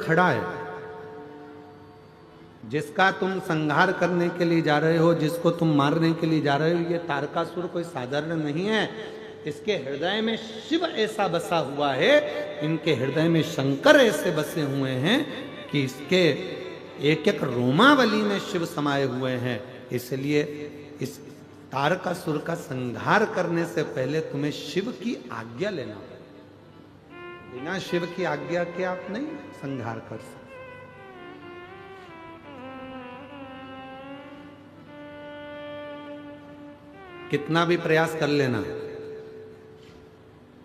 खड़ा है, जिसका तुम संहार करने के लिए जा रहे हो, जिसको तुम मारने के लिए जा रहे हो, ये तारकासुर कोई साधारण नहीं है। इसके हृदय में शिव ऐसा बसा हुआ है, इनके हृदय में शंकर ऐसे बसे हुए हैं कि इसके एक एक रोमावली में शिव समाये हुए हैं। इसलिए इस तारकासुर का संहार करने से पहले तुम्हें शिव की आज्ञा लेना होगा। बिना शिव की आज्ञा के आप नहीं संहार कर सकते। कितना भी प्रयास कर लेना,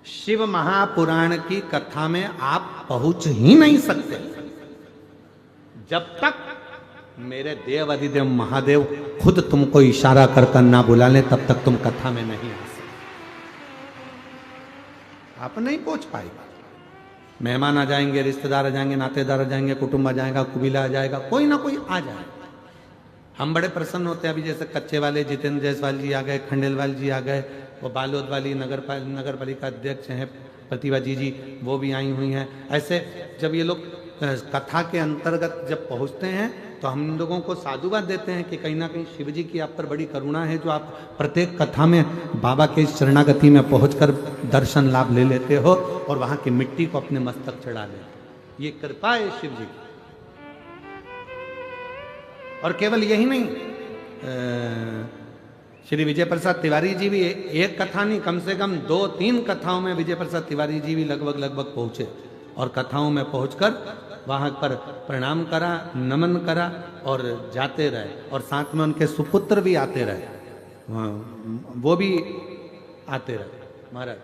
शिव महापुराण की कथा में आप पहुंच ही नहीं सकते जब तक मेरे देव अधिदेव महादेव खुद तुमको इशारा कर कर ना बुला ले, तब तक तुम कथा में नहीं आ सकते। आप नहीं पहुंच पाएगा। मेहमान आ जाएंगे, रिश्तेदार आ जाएंगे, नातेदार आ जाएंगे, कुटुंब आ जाएगा, कुबीला आ जाएगा, कोई ना कोई आ जाएगा। हम बड़े प्रसन्न होते हैं। अभी जैसे कच्चे वाले जितेंद्र जायसवाल जी आ गए, खंडेलवाल जी आ गए, वो बालोद वाली नगर पालिका अध्यक्ष हैं प्रतिभा जी, वो भी आई हुई हैं। ऐसे जब ये लोग कथा के अंतर्गत जब पहुंचते हैं तो हम लोगों को साधुवाद देते हैं कि कहीं ना कहीं शिव जी की आप पर बड़ी करुणा है, जो आप प्रत्येक कथा में बाबा के शरणागति में पहुंचकर दर्शन लाभ ले लेते हो और वहां की मिट्टी को अपने मस्तक चढ़ा लेते हो। ये कृपा है शिव जी की। और केवल यही नहीं, श्री विजय प्रसाद तिवारी जी भी एक कथा नहीं, कम से कम 2-3 कथाओं में विजय प्रसाद तिवारी जी भी लगभग पहुंचे और कथाओं में पहुंचकर वहां पर प्रणाम करा, नमन करा और जाते रहे। और साथ में उनके सुपुत्र भी आते रहे, वो भी आते रहे। महाराज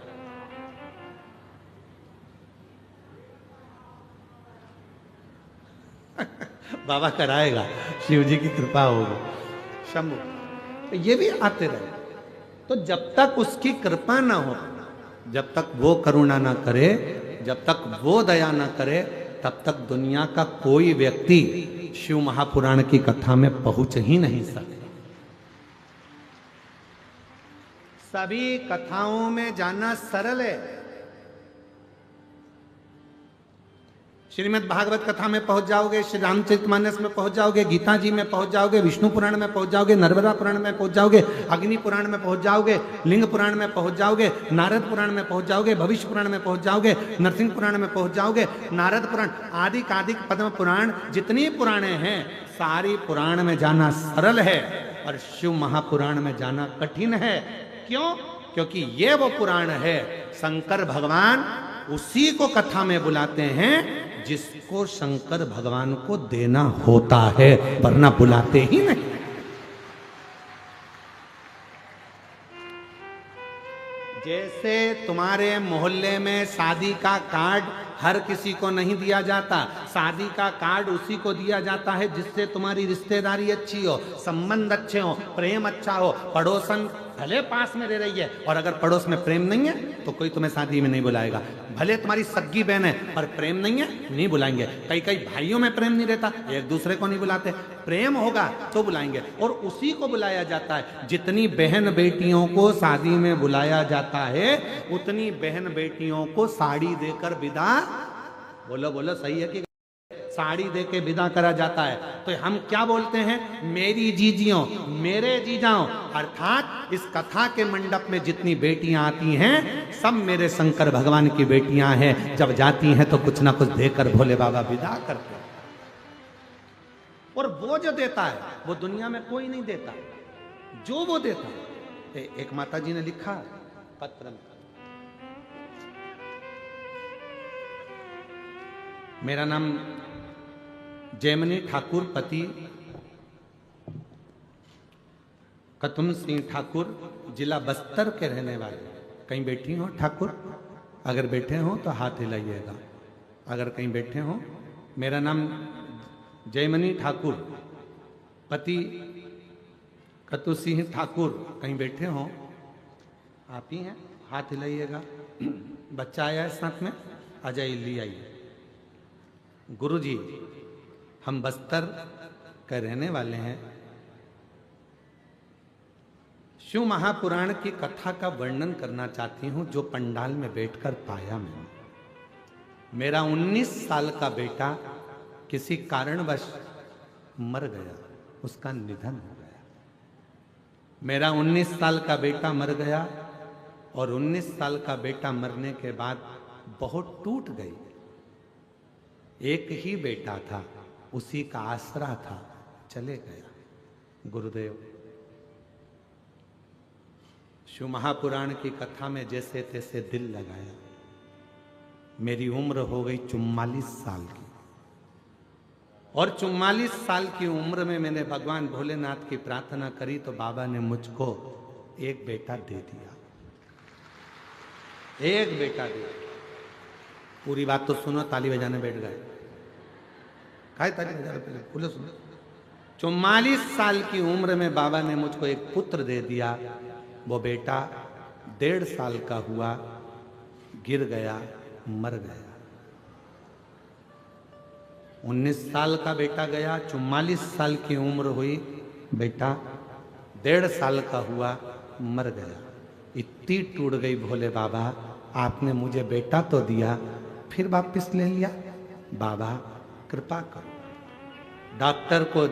बाबा कराएगा, शिव जी की कृपा होगी। शंभु तो ये भी आते रहे। तो जब तक उसकी कृपा ना हो, जब तक वो करुणा ना करे, जब तक वो दया ना करे, तब तक दुनिया का कोई व्यक्ति शिव महापुराण की कथा में पहुंच ही नहीं सकता। सभी कथाओं में जाना सरल है। श्रीमद् भागवत कथा में पहुंच जाओगे, श्री रामचरितमानस में पहुंच जाओगे, गीता जी में पहुंच जाओगे, विष्णु पुराण में पहुंच जाओगे, नर्मदा पुराण में पहुंच जाओगे, अग्नि पुराण में पहुंच जाओगे, लिंग पुराण में पहुंच जाओगे, नारद पुराण में पहुंच जाओगे, भविष्य पुराण में पहुंच जाओगे, नरसिंह पुराण में पहुंच जाओगे, नारद पुराण, आदि पद्म पुराण, जितनी पुराणे हैं सारी पुराण में जाना सरल है और शिव महापुराण में जाना कठिन है। क्यों? क्योंकि ये वो पुराण है, शंकर भगवान उसी को कथा में बुलाते हैं जिसको शंकर भगवान को देना होता है, वरना बुलाते ही नहीं। जैसे तुम्हारे मोहल्ले में शादी का कार्ड हर किसी को नहीं दिया जाता, शादी का कार्ड उसी को दिया जाता है जिससे तुम्हारी रिश्तेदारी अच्छी हो, संबंध अच्छे हो, प्रेम अच्छा हो। पड़ोसन भले पास में रह रही है और अगर पड़ोस में प्रेम नहीं है तो कोई तुम्हें शादी में नहीं बुलाएगा। भले तुम्हारी सगी बहन है पर प्रेम नहीं है, नहीं बुलाएंगे। कई भाइयों में प्रेम नहीं रहता, एक दूसरे को नहीं बुलाते। प्रेम होगा तो बुलाएंगे और उसी को बुलाया जाता है। जितनी बहन बेटियों को शादी में बुलाया जाता है, उतनी बहन बेटियों को साड़ी देकर विदा, बोलो सही है कि साड़ी देके विदा करा जाता है। तो हम क्या बोलते हैं? मेरी जीजियों, मेरे जीजाओं। अर्थात इस कथा के मंडप में जितनी बेटियां आती हैं सब मेरे शंकर भगवान की बेटियां हैं। जब जाती हैं तो कुछ ना कुछ देकर भोले बाबा विदा करते हैं। और वो जो देता है वो दुनिया में कोई नहीं देता, जो वो देता है। एक माता जी ने लिखा पत्र में, मेरा नाम जयमनी ठाकुर, पति कतुम सिंह ठाकुर, जिला बस्तर के रहने वाले। कहीं बैठी हो ठाकुर? अगर बैठे हो तो हाथ हिलाइएगा। अगर कहीं बैठे हो। मेरा नाम जयमनी ठाकुर, पति कतु सिंह ठाकुर। कहीं बैठे हो? आप ही हैं, हाथ हिलाइएगा। बच्चा आया है साथ में, आ जाइए, ले आइए। गुरुजी, हम बस्तर के रहने वाले हैं। शिव महापुराण की कथा का वर्णन करना चाहती हूं जो पंडाल में बैठकर पाया मैंने। मेरा 19 साल का बेटा किसी कारणवश मर गया, उसका निधन हो गया। मेरा 19 साल का बेटा मर गया और 19 साल का बेटा मरने के बाद बहुत टूट गई। एक ही बेटा था, उसी का आसरा था, चले गया गुरुदेव। शिव महापुराण की कथा में जैसे तैसे दिल लगाया। मेरी उम्र हो गई 44 साल की और 44 साल की उम्र में मैंने भगवान भोलेनाथ की प्रार्थना करी तो बाबा ने मुझको एक बेटा दे दिया। एक बेटा दे दिया। पूरी बात तो सुनो, ताली बजाने बैठ गए। काय ताली बजा रहे पहले, बोलो सुनो। 44 साल की उम्र में बाबा ने मुझको एक पुत्र दे दिया। वो बेटा 1.5 साल का हुआ, गिर गया, मर गया। 19 साल का बेटा गया, 44 साल की उम्र हुई, बेटा 1.5 साल का हुआ, मर गया। इतनी टूट गई, भोले बाबा आपने मुझे बेटा तो दिया, फिर वापिस ले लिया। बाबा कृपा करो। डॉक्टर को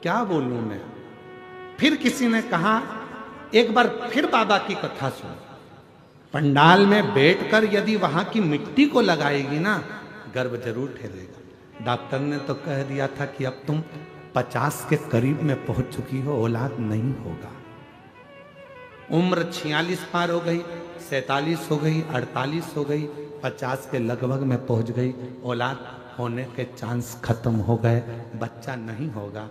क्या बोलूं मैं। फिर किसी ने कहा एक बार फिर बाबा की कथा सुनो। पंडाल में बैठकर यदि वहां की मिट्टी को लगाएगी ना, गर्भ जरूर ठहरेगा। डॉक्टर ने तो कह दिया था कि अब तुम 50 के करीब में पहुंच चुकी हो, औलाद नहीं होगा। उम्र 46 पार हो गई, 47 हो गई, 48 हो गई, 50 के लगभग में पहुंच गई। औलाद होने के चांस खत्म हो गए, बच्चा नहीं होगा।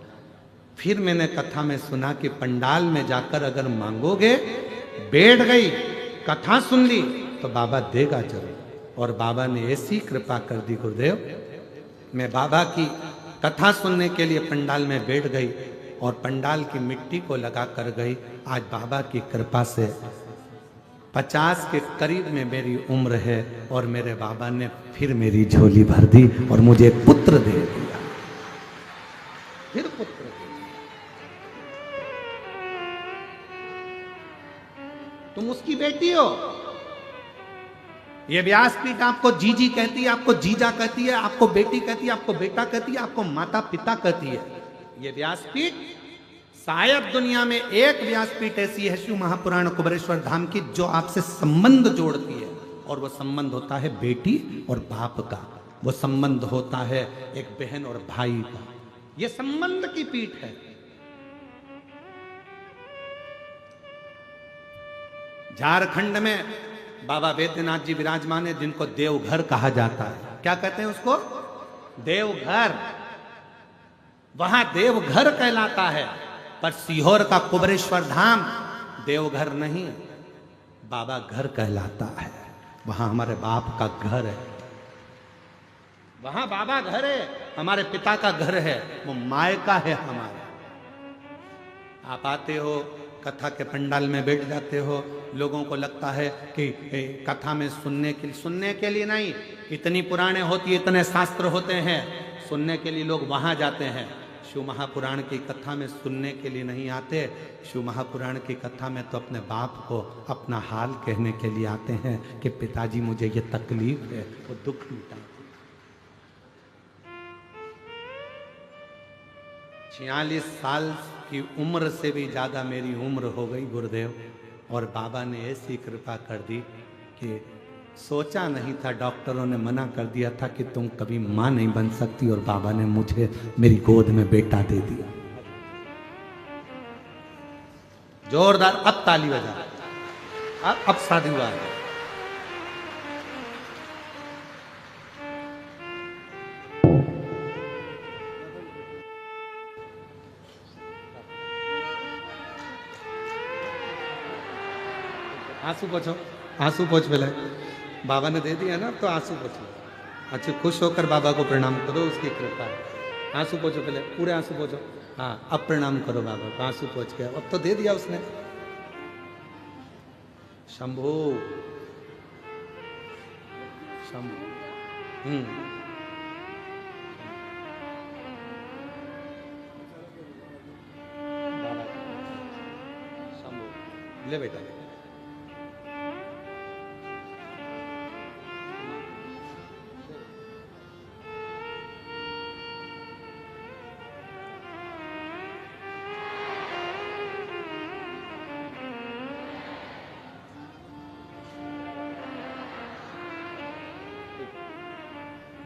फिर मैंने कथा में सुना कि पंडाल में जाकर अगर मांगोगे, बैठ गई, कथा सुन ली तो बाबा देगा जरूर। और बाबा ने ऐसी कृपा कर दी गुरुदेव, मैं बाबा की कथा सुनने के लिए पंडाल में बैठ गई और पंडाल की मिट्टी को लगा कर गई। आज बाबा की कृपा से 50 के करीब में मेरी उम्र है और मेरे बाबा ने फिर मेरी झोली भर दी और मुझे एक पुत्र दे दिया। फिर पुत्र दे दिया। तुम उसकी बेटी हो। ये व्यासपीठ आपको जीजी कहती है, आपको जीजा कहती है, आपको बेटी कहती है, आपको बेटा कहती है, आपको माता पिता कहती है। ये व्यासपीठ शायद दुनिया में एक व्यासपीठ ऐसी है शिव महापुराण कुबेरेश्वर धाम की जो आपसे संबंध जोड़ती है, और वो संबंध होता है बेटी और बाप का। वो संबंध होता है एक बहन और भाई का। ये संबंध की पीठ है। झारखंड में बाबा वैद्यनाथ जी विराजमान है, जिनको देवघर कहा जाता है। क्या कहते हैं उसको? देवघर। वहां देवघर कहलाता है, पर सीहोर का कुबेरेश्वर धाम देवघर नहीं, बाबा घर कहलाता है। वहां हमारे बाप का घर है, वहां बाबा घर है, हमारे पिता का घर है, वो मायका है हमारा। आप आते हो, कथा के पंडाल में बैठ जाते हो, लोगों को लगता है कि कथा में सुनने के लिए नहीं, इतनी पुराने होती, इतने शास्त्र होते हैं, सुनने के लिए लोग वहां जाते हैं। शिव महापुराण की कथा में सुनने के लिए नहीं आते। शिव महापुराण की कथा में तो अपने बाप को अपना हाल कहने के लिए आते हैं कि पिताजी मुझे ये तकलीफ है, वो दुख मिटा। 46 साल की उम्र से भी ज्यादा मेरी उम्र हो गई गुरुदेव, और बाबा ने ऐसी कृपा कर दी कि सोचा नहीं था। डॉक्टरों ने मना कर दिया था कि तुम कभी मां नहीं बन सकती, और बाबा ने मुझे मेरी गोद में बेटा दे दिया। जोरदार अब ताली बजा। अब शादी हुआ है। आंसू पोछो, आंसू पोछ पहले। बाबा ने दे दिया ना, तो आंसू पोछो। अच्छा, खुश होकर बाबा को प्रणाम करो, उसकी कृपा है। आंसू पोछो पहले, पूरे आंसू पोछो। हाँ, अब प्रणाम करो बाबा को, आंसू पोछ के। अब तो दे दिया उसने। शंभू शंभू। बाबा शंभू, ले बेटा।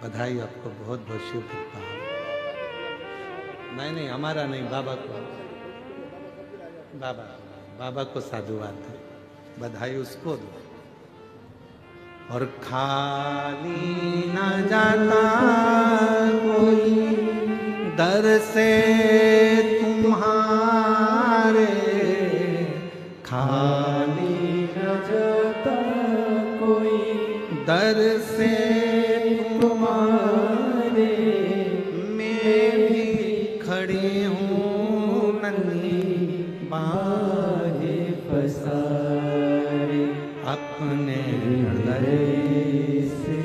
बधाई आपको, बहुत बहुत शुभकामनाएं। नहीं हमारा नहीं, बाबा को, बाबा को साधुवाद दो, बधाई उसको दो। और खाली न जाता कोई दर से तुम्हारे, खाली न जाता कोई दर से तुम्हारे, मैं भी खड़ी हूँ नन्ही बाहे पसारे, अपने हृदय से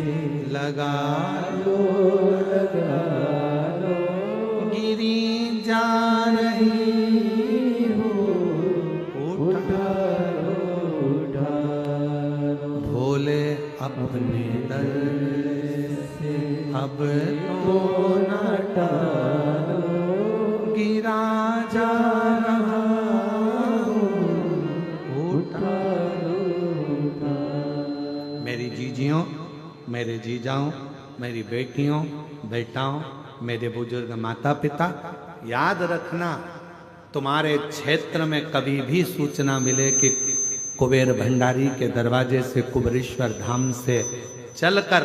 लगा लो, गिरी जा रही हो, उठा लो, भोले अपने दर से अब तो न टालो, गिरा जा रहा हो, उठा लो। मेरी जीजियों, मेरे जीजाओं, मेरी बेटियों, बेटाओं, मेरे बुजुर्ग माता पिता, याद रखना, तुम्हारे क्षेत्र में कभी भी सूचना मिले कि कुबेर भंडारी के दरवाजे से कुबेरेश्वर धाम से चलकर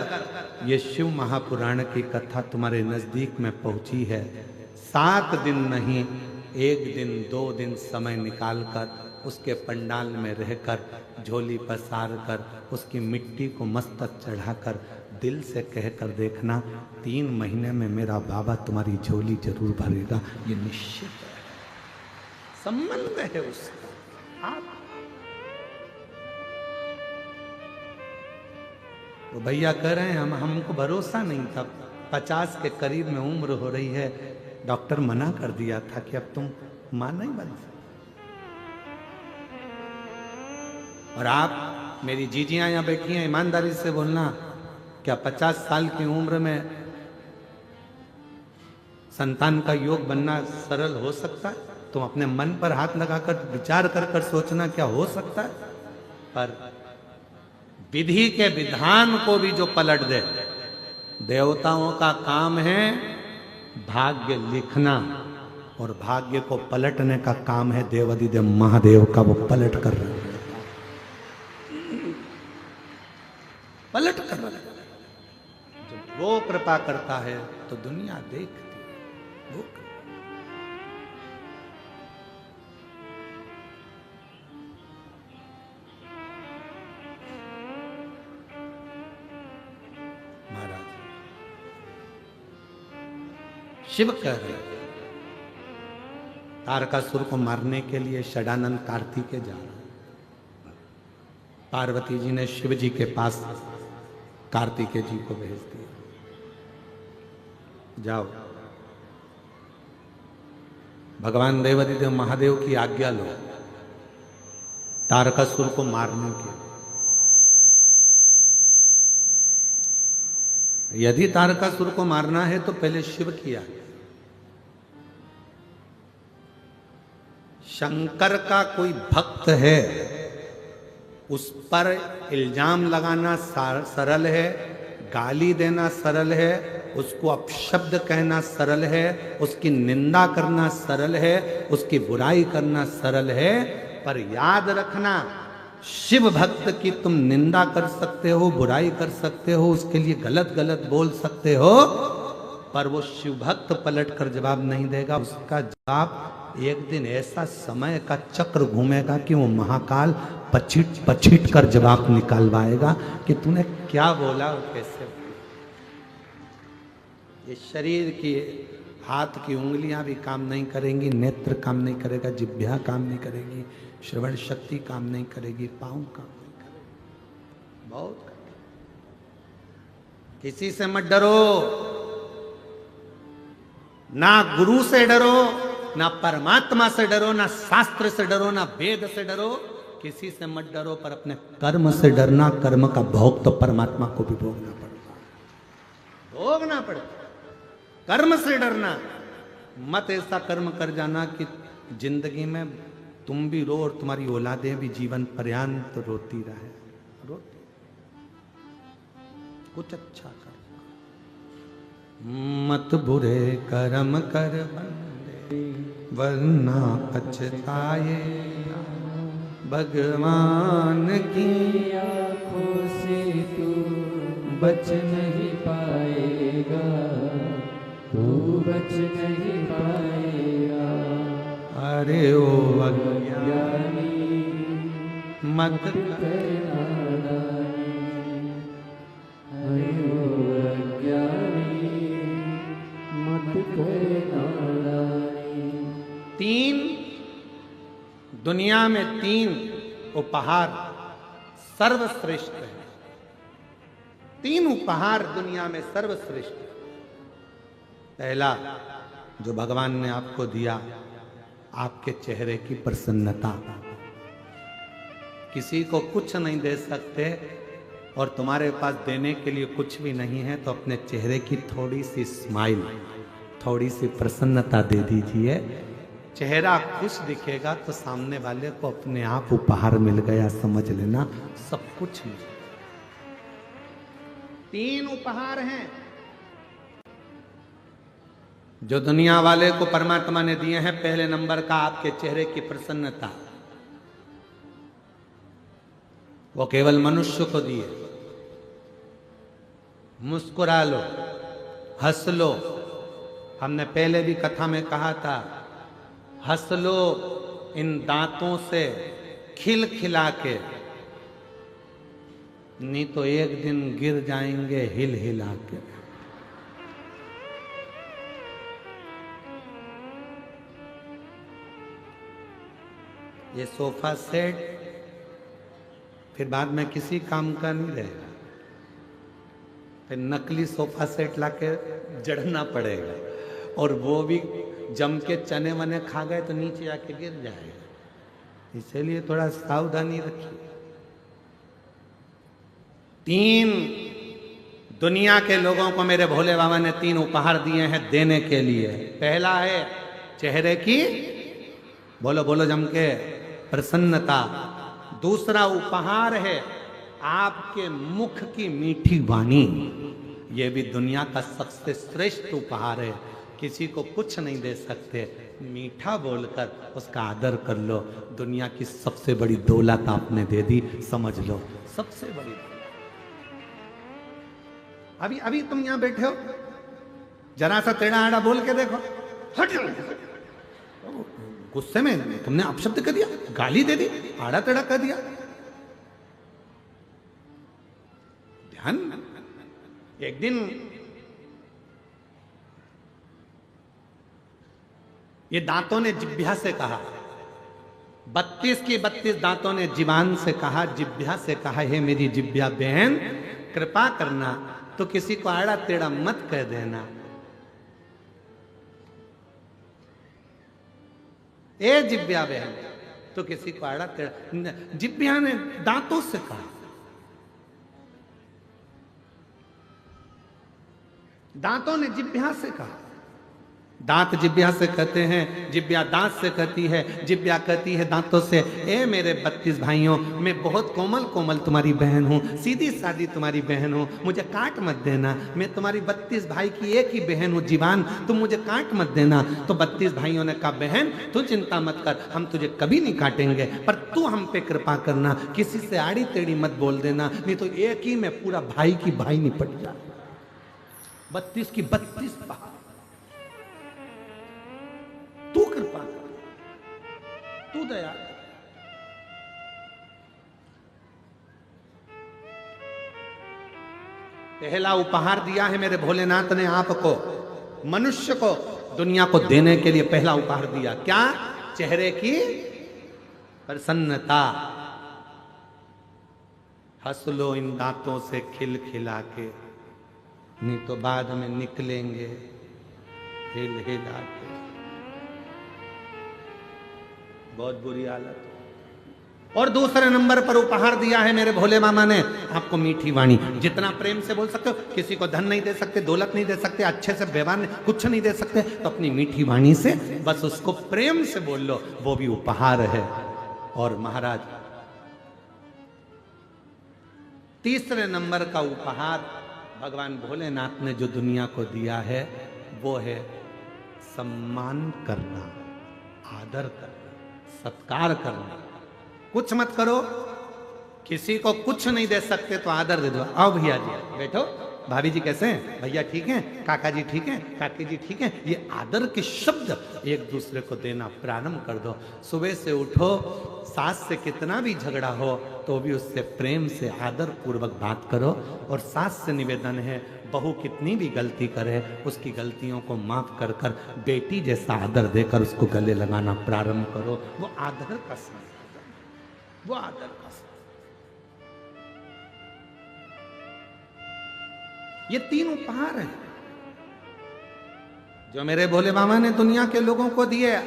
ये शिव महापुराण की कथा तुम्हारे नजदीक में पहुंची है, 7 दिन नहीं 1 दिन 2 दिन समय निकालकर उसके पंडाल में रहकर झोली पसार कर उसकी मिट्टी को मस्तक चढ़ाकर दिल से कहकर देखना, 3 महीने में मेरा बाबा तुम्हारी झोली जरूर भरेगा, ये निश्चित है, संबंध है उसका। आप तो भैया कह रहे हैं हमको भरोसा नहीं था, 50 के करीब में उम्र हो रही है, डॉक्टर मना कर दिया था कि अब तुम मां नहीं बन सकते। और आप मेरी जीजियां यहाँ बैठी हैं, ईमानदारी से बोलना, क्या 50 साल की उम्र में संतान का योग बनना सरल हो सकता है? तुम अपने मन पर हाथ लगाकर विचार कर सोचना, क्या हो सकता है? पर विधि के विधान को भी जो पलट दे, देवताओं का काम है भाग्य लिखना, और भाग्य को पलटने का काम है देवाधिदेव महादेव का, वो पलट कर रहे हैं, पलट कर रहे हैं। जब वो कृपा करता है तो दुनिया देखती है, वो महाराज शिव कह रहे तारकासुर को मारने के लिए षडानंद कार्तिकेय जा रहे हैं। पार्वती जी ने शिव जी के पास कार्तिकेय जी को भेज दिया, जाओ भगवान देवाधिदेव महादेव की आज्ञा लो तारकासुर को मारने के। यदि तारकासुर को मारना है तो पहले शिव किया। शंकर का कोई भक्त है, उस पर इल्जाम लगाना सरल है, गाली देना सरल है, उसको अपशब्द कहना सरल है, उसकी निंदा करना सरल है, उसकी बुराई करना सरल है। पर याद रखना, शिव भक्त की तुम निंदा कर सकते हो, बुराई कर सकते हो, उसके लिए गलत गलत बोल सकते हो, पर वो शिव भक्त पलट कर जवाब नहीं देगा। उसका जवाब एक दिन ऐसा समय का चक्र घूमेगा कि वो महाकाल पछीट कर जवाब निकालवाएगा कि तूने क्या बोला और कैसे बोला। ये शरीर की हाथ की उंगलियां भी काम नहीं करेंगी, नेत्र काम नहीं करेगा, जिह्वा काम नहीं करेगी, श्रवण शक्ति काम नहीं करेगी, पांव काम नहीं करेगी, बहुत किसी से मत डरो, ना गुरु से डरो, ना परमात्मा से डरो, ना शास्त्र से डरो, ना वेद से डरो, किसी से मत डरो, पर अपने कर्म से डरना। कर्म का भोग तो परमात्मा को भी भोगना पड़ता, कर्म से डरना मत। ऐसा कर्म कर जाना कि जिंदगी में तुम भी रो और तुम्हारी औलादें भी जीवन पर्यंत रोती रहे। रोती कुछ अच्छा कर, मत बुरे कर्म कर बंदे वरना पछताए भगवान की आँखों से तू बच नहीं पाएगा, तू बच नहीं पाएगा। अरे ओ अज्ञानी मत करना दानी, अरे ओ अज्ञानी मत करना दानी। तीन दुनिया में तीन उपहार सर्वश्रेष्ठ है। तीन उपहार दुनिया में सर्वश्रेष्ठ। पहला जो भगवान ने आपको दिया, आपके चेहरे की प्रसन्नता। किसी को कुछ नहीं दे सकते और तुम्हारे पास देने के लिए कुछ भी नहीं है, तो अपने चेहरे की थोड़ी सी स्माइल, थोड़ी सी प्रसन्नता दे दीजिए। चेहरा खुश दिखेगा तो सामने वाले को अपने आप उपहार मिल गया, समझ लेना सब कुछ मिल। तीन उपहार हैं जो दुनिया वाले को परमात्मा ने दिए हैं। पहले नंबर का आपके चेहरे की प्रसन्नता, वो केवल मनुष्य को दिए। मुस्कुरा लो, हंस लो। हमने पहले भी कथा में कहा था, हंस लो इन दांतों से खिल खिला के, नहीं तो एक दिन गिर जाएंगे हिल हिला के। ये सोफा सेट फिर बाद में किसी काम का नहीं रहेगा, फिर नकली सोफा सेट लाके जड़ना पड़ेगा, और वो भी जम के चने वने खा गए तो नीचे आके गिर जाएगा। इसलिए थोड़ा सावधानी रखिए। तीन दुनिया के लोगों को मेरे भोले बाबा ने तीन उपहार दिए हैं देने के लिए। पहला है चेहरे की, बोलो बोलो जम के, प्रसन्नता। दूसरा उपहार है आपके मुख की मीठी वाणी। यह भी दुनिया का सबसे श्रेष्ठ उपहार है। किसी को कुछ नहीं दे सकते, मीठा बोलकर उसका आदर कर लो। दुनिया की सबसे बड़ी दौलत आपने दे दी, समझ लो सबसे बड़ी दौलत। अभी अभी तुम यहां बैठे हो, जरा सा टेढ़ा आड़ा बोल के देखो, गुस्से में तुमने अपशब्द कर दिया, गाली दे दी, आड़ा टेढ़ा कर दिया। ध्यान, एक दिन ये दांतों ने जिह्वा से कहा, 32 की 32 दांतों ने जीवान से कहा, जिह्वा से कहा, हे मेरी जिह्वा बहन कृपा करना, तो किसी को आड़ा टेढ़ा मत कह देना। ए जिह्वा बहन, तो किसी को आड़ा टेढ़ा, जिह्वा ने दांतों से कहा, दांतों ने जिह्वा से कहा। दांत जिह्वा से कहते हैं, जिह्वा दांत से कहती है, जिह्वा कहती है दांतों से, ए मेरे 32 भाइयों, मैं बहुत कोमल कोमल तुम्हारी बहन हूँ, सीधी सादी तुम्हारी बहन हूँ, मुझे काट मत देना। मैं तुम्हारी 32 भाई की एक ही बहन हूँ जीवान, तुम मुझे काट मत देना। तो 32 भाइयों ने कहा, बहन तू चिंता मत कर, हम तुझे कभी नहीं काटेंगे, पर तू हम पे कृपा करना, किसी से आड़ी टेढ़ी मत बोल देना, नहीं तो एक ही में पूरा भाई की भाई निपट जाए। 32 की 32 बात, तू कृपा कर, तू दया। पहला उपहार दिया है मेरे भोलेनाथ ने आपको, मनुष्य को, दुनिया को देने के लिए पहला उपहार दिया। क्या? चेहरे की प्रसन्नता। हंस लो इन दांतों से खिल खिला के, नहीं तो बाद में निकलेंगे हिल हिला के। बहुत बुरी हालत। और दूसरे नंबर पर उपहार दिया है मेरे भोले मामा ने आपको मीठी वाणी। जितना प्रेम से बोल सकते हो, किसी को धन नहीं दे सकते, दौलत नहीं दे सकते, अच्छे से व्यवहार कुछ नहीं दे सकते, तो अपनी मीठी वाणी से बस उसको प्रेम से बोल लो, वो भी उपहार है। और महाराज तीसरे नंबर का उपहार भगवान भोलेनाथ ने जो दुनिया को दिया है वो है सम्मान करना, आदर करना, सत्कार करना। कुछ मत करो, किसी को कुछ नहीं दे सकते तो आदर दे दो। आओ भैया जी बैठो, भाभी जी कैसे हैं, भैया ठीक हैं, काका जी ठीक हैं, काकी जी ठीक हैं। ये आदर के शब्द एक दूसरे को देना प्रारंभ कर दो। सुबह से उठो, सास से कितना भी झगड़ा हो तो भी उससे प्रेम से आदर पूर्वक बात करो। और सास से निवेदन है, बहू कितनी भी गलती करे उसकी गलतियों को माफ कर कर बेटी जैसा आदर देकर उसको गले लगाना प्रारंभ करो। वो आदर का संस्कार, वो आदर का संस्कार। ये 3 उपहार हैं जो मेरे भोले बाबा ने दुनिया के लोगों को दिए।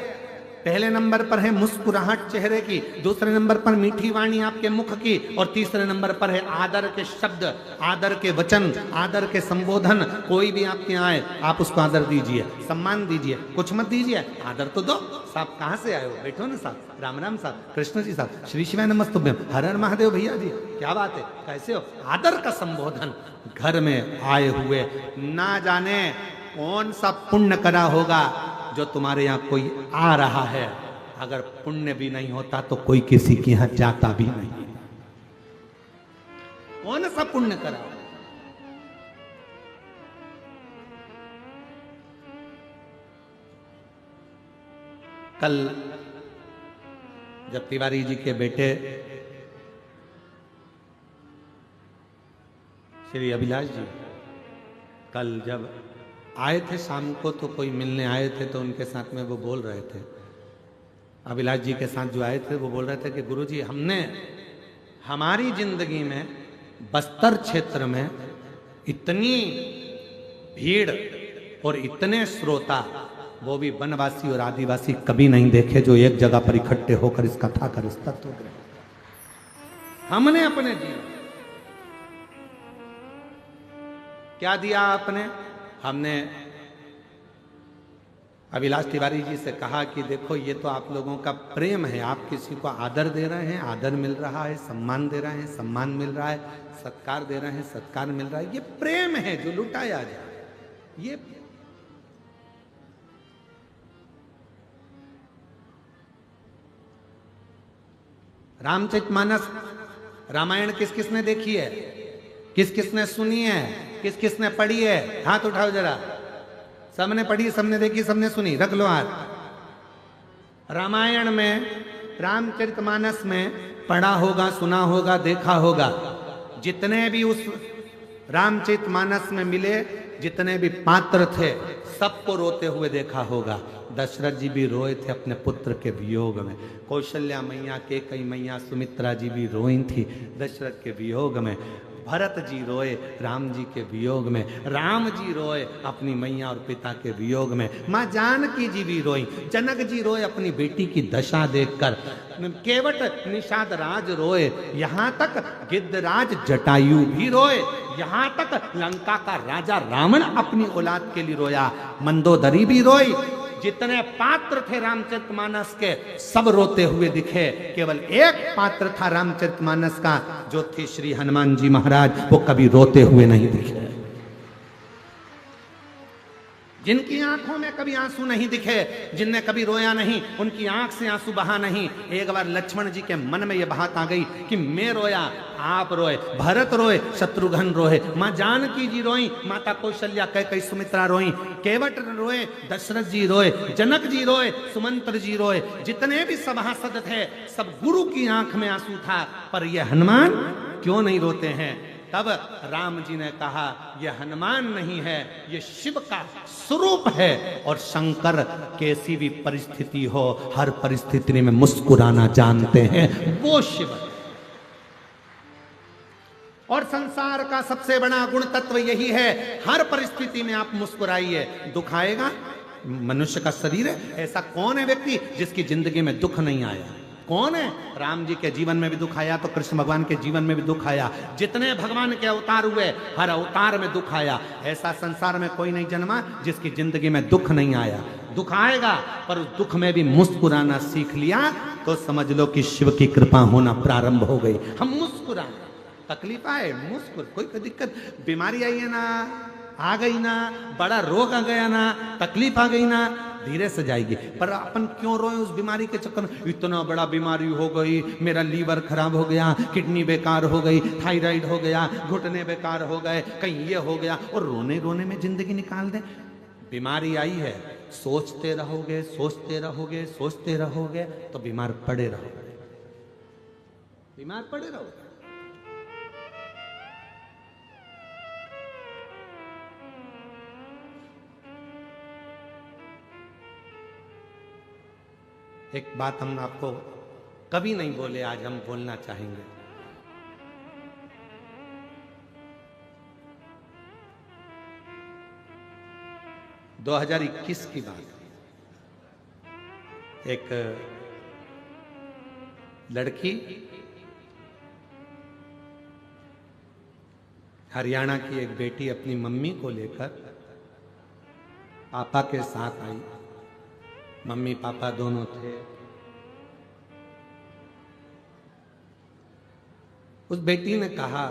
पहले नंबर पर है मुस्कुराहट चेहरे की, दूसरे नंबर पर मीठी वाणी आपके मुख की, और तीसरे नंबर पर है आदर के शब्द, आदर के वचन, आदर के संबोधन। कोई भी आपके आए आप उसको आदर दीजिए, सम्मान दीजिए, कुछ मत दीजिए, आदर तो दो। साहब कहाँ से आए हो, बैठो ना साहब, राम राम साहब, कृष्ण जी साहब, श्री शिवाय नमस्तुभ्यम, हर हर महादेव भैया जी क्या बात है, कैसे हो। आदर का संबोधन घर में आए हुए। ना जाने कौन सा पुण्य करा होगा जो तुम्हारे यहाँ कोई आ रहा है। अगर पुण्य भी नहीं होता तो कोई किसी के यहाँ जाता भी नहीं। कौन सा पुण्य करा। कल जब तिवारी जी के बेटे श्री अभिलाष जी कल जब आए थे शाम को, तो कोई मिलने आए थे तो उनके साथ में वो बोल रहे थे, अभिलाष जी के साथ जो आए थे वो बोल रहे थे कि गुरुजी हमने हमारी जिंदगी में बस्तर क्षेत्र में इतनी भीड़ और इतने श्रोता, वो भी वनवासी और आदिवासी, कभी नहीं देखे जो एक जगह पर इकट्ठे होकर इस कथा का तत्व ग्रहण। हमने अपने जीवन क्या दिया आपने। हमने अभिलाष तिवारी जी से कहा कि देखो ये तो आप लोगों का प्रेम है, आप किसी को आदर दे रहे हैं, आदर मिल रहा है, सम्मान दे रहे हैं, सम्मान मिल रहा है, सत्कार दे रहे हैं, सत्कार मिल रहा है। ये प्रेम है जो लुटाया जाए। ये रामचरितमानस रामायण किस किसने देखी है, किस किसने सुनी है, किस किसने पढ़ी है, हाथ उठाओ जरा। सबने पढ़ी, सबने देखी, सबने सुनी, रख लो हाथ। रामायण में, रामचरितमानस में पढ़ा होगा, सुना होगा, देखा होगा। जितने भी उस रामचरितमानस में मिले, जितने भी पात्र थे, सबको रोते हुए देखा होगा। दशरथ जी भी रोए थे अपने पुत्र के वियोग में, कौशल्या मैया, कैकेयी मैया, सुमित्रा जी भी रोई थी दशरथ के वियोग में, भरत जी रोए राम जी के वियोग में, राम जी रोए अपनी मैया और पिता के वियोग में, माँ जानकी जी भी रोई, जनक जी रोए अपनी बेटी की दशा देखकर, केवट निषाद राज रोए, यहाँ तक गिद्धराज जटायु भी रोए, यहाँ तक लंका का राजा रावण अपनी औलाद के लिए रोया, मंदोदरी भी रोई। जितने पात्र थे रामचरितमानस के सब रोते हुए दिखे। केवल एक पात्र था रामचरितमानस का, जो थे श्री हनुमान जी महाराज, वो कभी रोते हुए नहीं दिखे। जिनकी आंखों में कभी आंसू नहीं दिखे, जिनने कभी रोया नहीं, उनकी आंख से आंसू बहा नहीं। एक बार लक्ष्मण जी के मन में यह बात आ गई कि मैं रोया, आप रोए, भरत रोए, शत्रुघ्न रोए, माँ जानकी जी रोई, माता कौशल्या, कैकेयी, सुमित्रा रोई, केवट रोए, दशरथ जी रोए, जनक जी रोए, सुमंत्र जी रोए। जितने भी सभासद थे, सब गुरु की आंख में आंसू था, पर ये हनुमान क्यों नहीं रोते हैं। तब राम जी ने कहा, यह हनुमान नहीं है, यह शिव का स्वरूप है। और शंकर कैसी भी परिस्थिति हो, हर परिस्थिति में मुस्कुराना जानते हैं, वो शिव है। और संसार का सबसे बड़ा गुण तत्व यही है, हर परिस्थिति में आप मुस्कुराइए। दुख आएगा, मनुष्य का शरीर है, ऐसा कौन है व्यक्ति जिसकी जिंदगी में दुख नहीं आया। कौन है? राम जी के जीवन में भी दुख आया तो कृष्ण भगवान के जीवन में भी दुख आया। जितने भगवान के अवतार हुए, हर अवतार में दुख आया। ऐसा संसार में कोई नहीं जन्मा जिसकी जिंदगी में दुख नहीं आया। दुख आएगा, पर उस दुख में भी मुस्कुराना सीख लिया तो समझ लो कि शिव की कृपा होना प्रारंभ हो गई। हम मुस्कुराएं, तकलीफ आए मुस्कुर, कोई दिक्कत, बीमारी आई है ना, आ गई ना, बड़ा रोग आ गया ना, तकलीफ आ गई ना, धीरे से जाएगी। पर अपन क्यों रोए उस बीमारी के चक्कर में? इतना बड़ा बीमारी हो गई, मेरा लीवर खराब हो गया, किडनी बेकार हो गई, थायराइड हो गया, घुटने बेकार हो गए, कहीं ये हो गया, और रोने रोने में जिंदगी निकाल दे। बीमारी आई है, सोचते रहोगे सोचते रहोगे सोचते रहोगे तो बीमार पड़े रहोगे, बीमार पड़े रहोगे। एक बात हम आपको कभी नहीं बोले, आज हम बोलना चाहेंगे। दो 2021 की बात, एक लड़की हरियाणा की एक बेटी अपनी मम्मी को लेकर पापा के साथ आई। मम्मी पापा दोनों थे। उस बेटी ने कहा,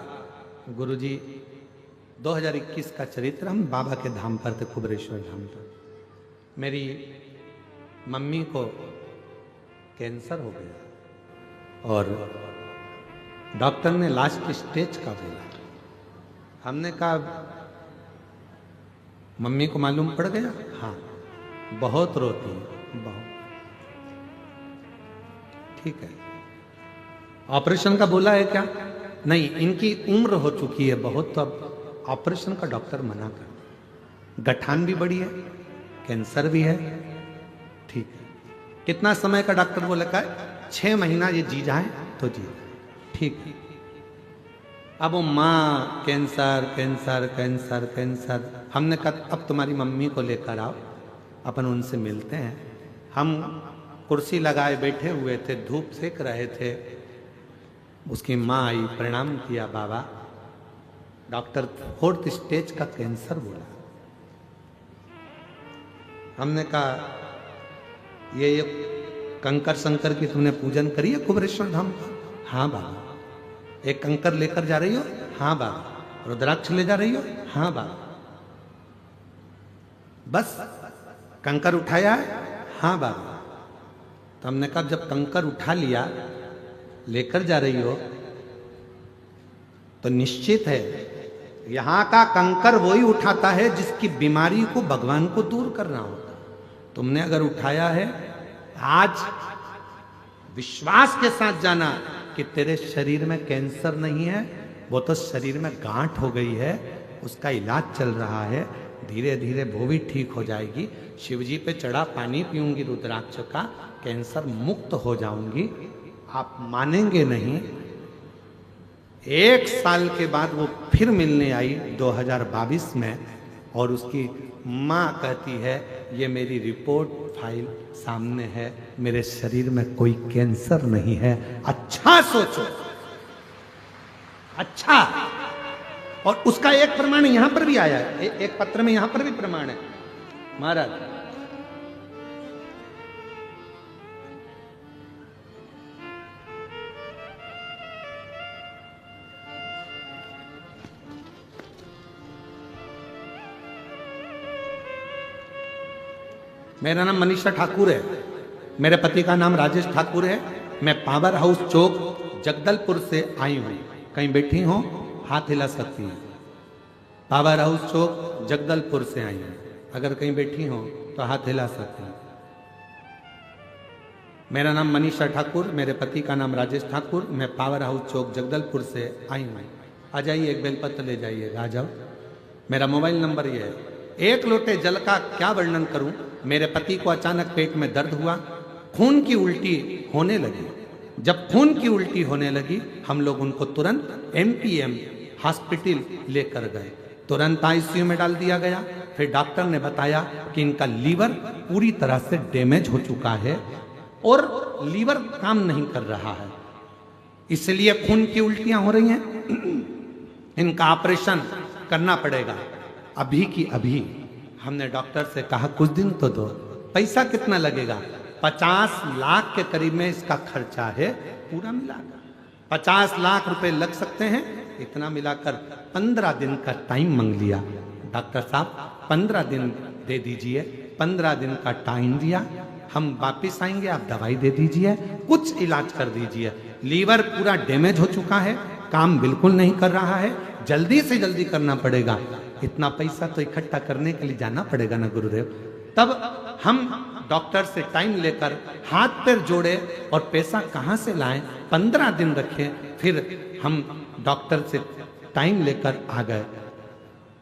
गुरुजी 2021 का चरित्र, हम बाबा के धाम पर थे, कुबरेश्वर धाम पर। मेरी मम्मी को कैंसर हो गया और डॉक्टर ने लास्ट स्टेज का बोला। हमने कहा, मम्मी को मालूम पड़ गया? हाँ, बहुत रोती है, बहुत। ठीक है, ऑपरेशन का बोला है क्या? नहीं, इनकी उम्र हो चुकी है बहुत, तो अब ऑपरेशन का डॉक्टर मना कर। गठान भी बड़ी है, कैंसर भी है। ठीक है, कितना समय का डॉक्टर बोला का है? 6 महीना ये जी जाए तो जी। ठीक है, अब वो माँ कैंसर कैंसर कैंसर कैंसर। हमने कहा अब तुम्हारी मम्मी को लेकर आओ, अपन उनसे मिलते हैं। हम कुर्सी लगाए बैठे हुए थे, धूप सेक रहे थे। उसकी माँ आई, प्रणाम किया, बाबा डॉक्टर 4th स्टेज का कैंसर बोला। हमने कहा, ये कंकर शंकर की तुमने पूजन करी है कुबरेश्वर धाम पर? हाँ बाबा। एक कंकर लेकर जा रही हो? हाँ बाबा। रुद्राक्ष ले जा रही हो? हाँ बाबा। बस कंकर उठाया है? हाँ बाबा। तो हमने कहा, जब कंकर उठा लिया, लेकर जा रही हो, तो निश्चित है यहां का कंकर वही उठाता है जिसकी बीमारी को भगवान को दूर करना होता। तुमने अगर उठाया है, आज विश्वास के साथ जाना कि तेरे शरीर में कैंसर नहीं है, वो तो शरीर में गांठ हो गई है, उसका इलाज चल रहा है, धीरे धीरे वो भी ठीक हो जाएगी। शिवजी पे चढ़ा पानी पीऊंगी रुद्राक्ष का, कैंसर मुक्त हो जाऊंगी। आप मानेंगे नहीं, 1 साल के बाद वो फिर मिलने आई 2022 में, और उसकी माँ कहती है, ये मेरी रिपोर्ट फाइल सामने है, मेरे शरीर में कोई कैंसर नहीं है। अच्छा सोचो, अच्छा। और उसका एक प्रमाण यहां पर भी आया है, एक पत्र में यहां पर भी प्रमाण है। महाराज, मेरा नाम मनीषा ठाकुर है, मेरे पति का नाम राजेश ठाकुर है। मैं पावर हाउस चौक जगदलपुर से आई हूं। कहीं बैठी हो, हाथ हिला सकती हैं। पावर हाउस चौक जगदलपुर से आई हूं, अगर कहीं बैठी हो तो हाथ हिला सकती हैं। मेरा नाम मनीषा ठाकुर, मेरे पति का नाम राजेश ठाकुर। मैं पावर हाउस चौक जगदलपुर से आई हूँ। आ जाइए, एक बेलपत्र ले जाइए, आ जाओ। मेरा मोबाइल नंबर ये है। 1 लोटे जल का क्या वर्णन करूं। मेरे पति को अचानक पेट में दर्द हुआ, खून की उल्टी होने लगी। जब खून की उल्टी होने लगी, हम लोग उनको तुरंत MPM हॉस्पिटल लेकर गए। तुरंत ICU में डाल दिया गया। फिर डॉक्टर ने बताया कि इनका लीवर पूरी तरह से डैमेज हो चुका है और लीवर काम नहीं कर रहा है, इसलिए खून की उल्टियां हो रही हैं। इनका ऑपरेशन करना पड़ेगा अभी की अभी। हमने डॉक्टर से कहा, कुछ दिन तो दो। पैसा कितना लगेगा? 50 लाख के करीब में इसका खर्चा है पूरा मिलाकर। 50 लाख रुपए लग सकते हैं, इतना मिलाकर 15 दिन का टाइम मांग लिया। डॉक्टर साहब 15 दिन दे दीजिए, 15 दिन का टाइम दिया, हम वापिस आएंगे, आप दवाई दे दीजिए, कुछ इलाज कर दीजिए। लीवर पूरा डैमेज हो चुका है, काम बिल्कुल नहीं कर रहा है, जल्दी से जल्दी करना पड़ेगा। इतना पैसा तो इकट्ठा करने के लिए जाना पड़ेगा ना गुरुदेव। तब हम डॉक्टर से टाइम लेकर हाथ पैर जोड़े और पैसा कहाँ से लाएं, 15 दिन रखे, फिर हम डॉक्टर से टाइम लेकर आ गए।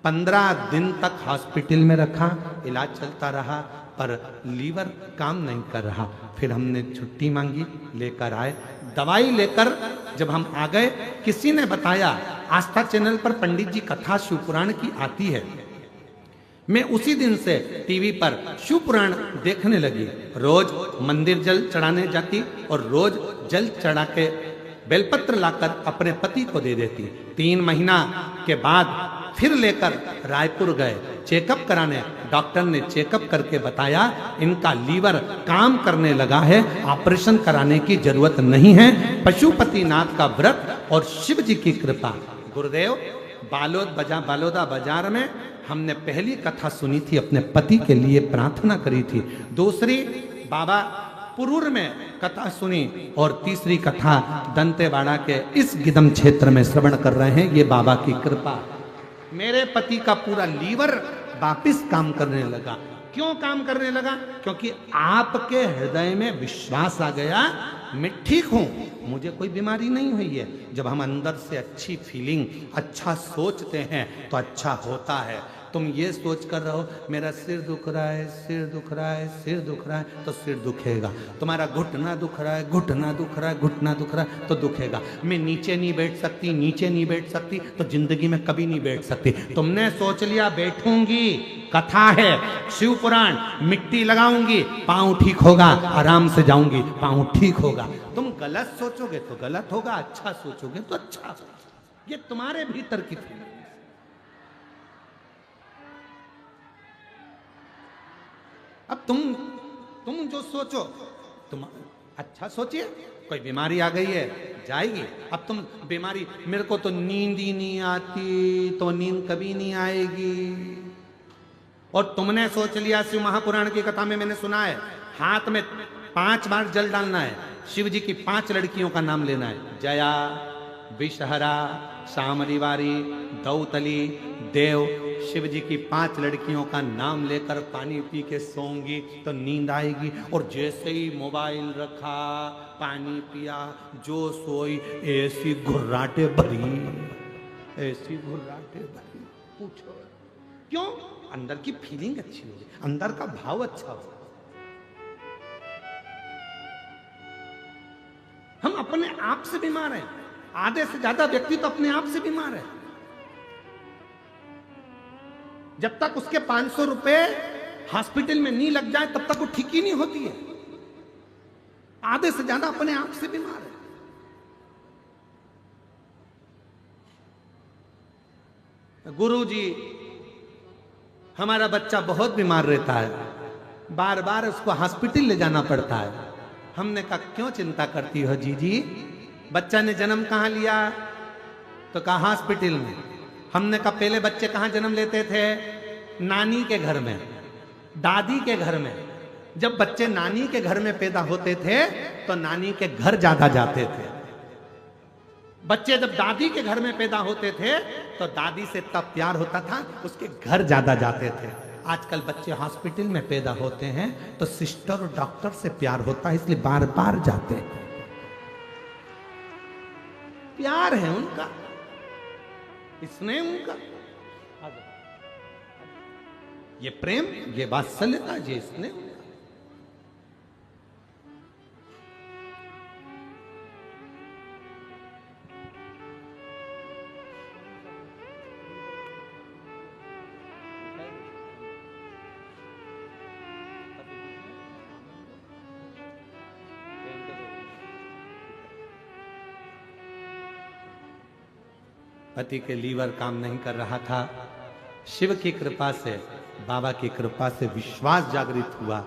15 दिन तक हॉस्पिटल में रखा, इलाज चलता रहा, पर लीवर काम नहीं कर रहा। फिर हमने छुट्टी मांगी, लेकर आए, दवाई लेकर जब हम आ गए, किसी ने बताया आस्था चैनल पर पंडित जी कथा शिव पुराण की आती है। मैं उसी दिन से टीवी पर शिव पुराण देखने लगी, रोज मंदिर जल चढ़ाने जाती और रोज जल चढ़ा के बेलपत्र लाकर अपने पति को दे देती। 3 महीना के बाद फिर लेकर रायपुर गए चेकअप कराने। डॉक्टर ने चेकअप करके बताया इनका लीवर काम करने लगा है, ऑपरेशन कराने की जरूरत नहीं है। पशुपतिनाथ का व्रत और शिव जी की कृपा। गुरुदेव बालोदा बाजार में हमने पहली कथा सुनी थी, अपने पति के लिए प्रार्थना करी थी। दूसरी बाबा पुरूर में कथा सुनी और तीसरी कथा दंतेवाड़ा के इस गिदम क्षेत्र में श्रवण कर रहे हैं। ये बाबा की कृपा। मेरे पति का पूरा लीवर वापिस काम करने लगा। क्यों काम करने लगा? क्योंकि आपके हृदय में विश्वास आ गया, मैं ठीक हूं, मुझे कोई बीमारी नहीं हुई है। जब हम अंदर से अच्छी फीलिंग, अच्छा सोचते हैं तो अच्छा होता है। तुम ये सोच कर रहो मेरा सिर दुख रहा है, सिर दुख रहा है, सिर दुख रहा है, तो सिर दुखेगा। तुम्हारा घुटना दुख रहा है, घुटना दुख रहा है, घुटना दुख रहा है, तो दुखेगा। मैं नीचे नहीं बैठ सकती, नीचे नहीं बैठ सकती, तो जिंदगी में कभी नहीं बैठ सकती। तुमने सोच लिया बैठूंगी, कथा है शिव पुराण, मिट्टी लगाऊंगी, पाँव ठीक होगा, आराम से जाऊंगी, पाँव ठीक होगा। तुम गलत सोचोगे तो गलत होगा, अच्छा सोचोगे तो अच्छा होगा। ये तुम्हारे भीतर की थी। अब तुम जो सोचो, तुम अच्छा सोचिए। कोई बीमारी आ गई है, जाएगी। अब तुम बीमारी, मेरे को तो नींद ही नहीं आती, तो नींद कभी नहीं आएगी। और तुमने सोच लिया, शिव महापुराण की कथा में मैंने सुना है, हाथ में 5 बार जल डालना है, शिव जी की 5 लड़कियों का नाम लेना है, जया, विषहरा, शामरीवारी, दौतली, देव। शिव जी की 5 लड़कियों का नाम लेकर पानी पी के सोऊंगी तो नींद आएगी। और जैसे ही मोबाइल रखा, पानी पिया, जो सोई, ऐसी घुर्राटे भरी, ऐसी घुर्राटे भरी, पूछो क्यों? अंदर की फीलिंग अच्छी हो, अंदर का भाव अच्छा हो। हम अपने आप से बीमार हैं। आधे से ज्यादा व्यक्ति तो अपने आप से बीमार है। जब तक उसके 500 रुपए हॉस्पिटल में नहीं लग जाए तब तक वो ठीक ही नहीं होती है। आधे से ज्यादा अपने आप से बीमार है। गुरुजी, हमारा बच्चा बहुत बीमार रहता है, बार बार उसको हॉस्पिटल ले जाना पड़ता है। हमने कहा क्यों चिंता करती हो जीजी, बच्चा ने जन्म कहाँ लिया? तो कहा हॉस्पिटल में। हमने कहा पहले बच्चे कहाँ जन्म लेते थे? नानी के घर में, दादी के घर में। जब बच्चे नानी के घर में पैदा होते थे तो नानी के घर ज्यादा जाते थे। बच्चे जब दादी के घर में पैदा होते थे तो दादी से तब प्यार होता था, उसके घर ज्यादा जाते थे। आजकल बच्चे हॉस्पिटल में पैदा होते हैं तो सिस्टर और डॉक्टर से प्यार होता है, इसलिए बार बार जाते हैं। प्यार है उनका, इसने उनका, ये प्रेम, ये वात्सल्यता, ये इसने। पति के लीवर काम नहीं कर रहा था। शिव की कृपा से, बाबा की कृपा से विश्वास जागृत हुआ।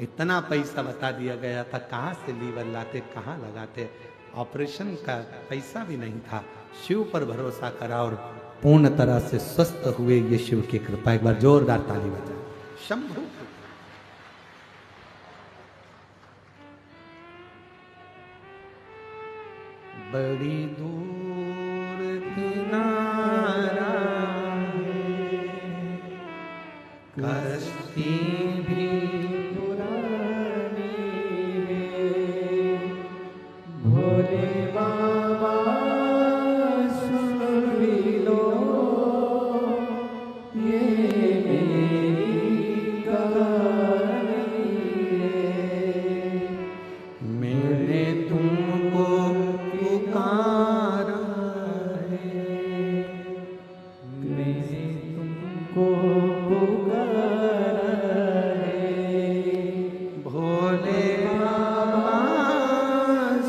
इतना पैसा बता दिया गया था, कहाँ से लीवर लाते, कहाँ लगाते। ऑपरेशन का पैसा भी नहीं था, शिव पर भरोसा करा और पूर्ण तरह से स्वस्थ हुए। ये शिव की कृपा। एक बार जोरदार ताली बजाए शंभू। बड़ी दूर किनारा कश्ती भी पुरानी है, भोले बाबा सुन भी लो ये मेरी कहानी है। मैंने तुमको पुकारा है, मैंने तुमको पुकारा है, भोले बाबा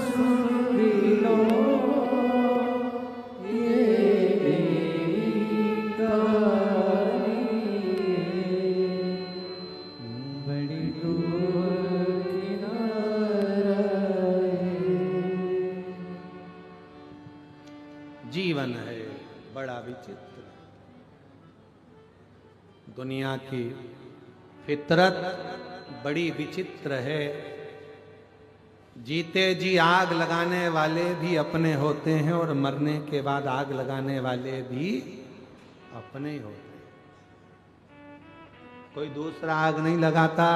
सुन भी लो ये मेरी कहानी है। बड़ी दूर किनारा है। जीवन है बड़ा विचित्र। दुनिया की फितरत बड़ी विचित्र है। जीते जी आग लगाने वाले भी अपने होते हैं और मरने के बाद आग लगाने वाले भी अपने ही होते हैं। कोई दूसरा आग नहीं लगाता।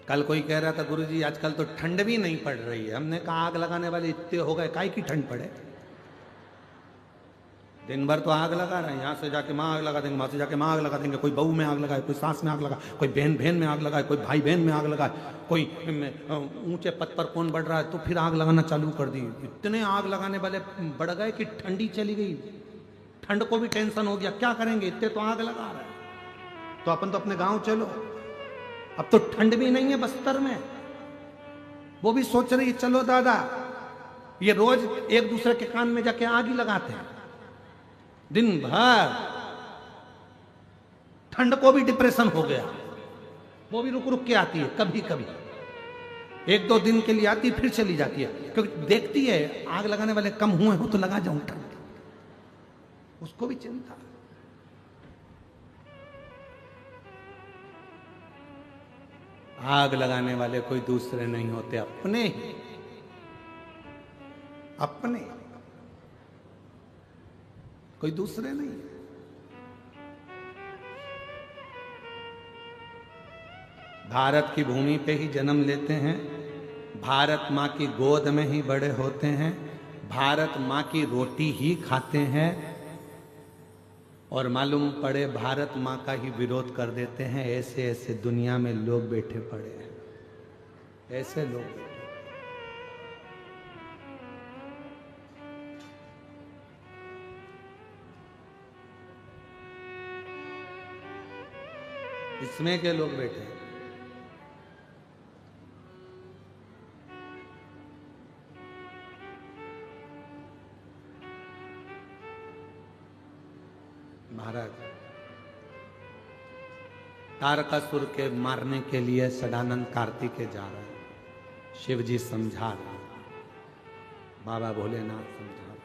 कल कोई कह रहा था गुरुजी आजकल तो ठंड भी नहीं पड़ रही है। हमने कहा आग लगाने वाले इतने हो गए, काहे की ठंड पड़े। दिन भर तो आग लगा रहे हैं, यहाँ से जाके माँ आग लगा देंगे, वहां से जाके माँ आग लगा देंगे। कोई बहू में आग लगाए, कोई सास में आग लगाए, कोई बहन बहन में आग लगाए, कोई भाई बहन में आग लगाए, कोई ऊंचे पद पर कौन बढ़ रहा है तो फिर आग लगाना चालू कर दी। इतने आग लगाने वाले बढ़ गए कि ठंडी चली गई। ठंड को भी टेंशन हो गया, क्या करेंगे, इतने तो आग लगा रहे हैं। तो अपन तो अपने गाँव चलो। अब तो ठंड भी नहीं है बस्तर में। वो भी सोच रही है चलो दादा, ये रोज एक दूसरे के कान में जाके आग ही लगाते हैं दिन भर। ठंड को भी डिप्रेशन हो गया। वो भी रुक रुक के आती है, कभी कभी एक दो दिन के लिए आती है, फिर चली जाती है, क्योंकि देखती है आग लगाने वाले कम हुए हो तो लगा जाऊं ठंड। उसको भी चिंता। आग लगाने वाले कोई दूसरे नहीं होते, अपने ही अपने, कोई दूसरे नहीं। भारत की भूमि पे ही जन्म लेते हैं, भारत माँ की गोद में ही बड़े होते हैं, भारत माँ की रोटी ही खाते हैं और मालूम पड़े भारत माँ का ही विरोध कर देते हैं। ऐसे ऐसे दुनिया में लोग बैठे पड़े हैं, ऐसे लोग। इसमें के लोग बैठे हैं। महाराज तारकासुर के मारने के लिए सदानंद कार्तिकेय जा रहे हैं। शिव जी समझा रहे हैं, बाबा भोलेनाथ समझा रहे हैं।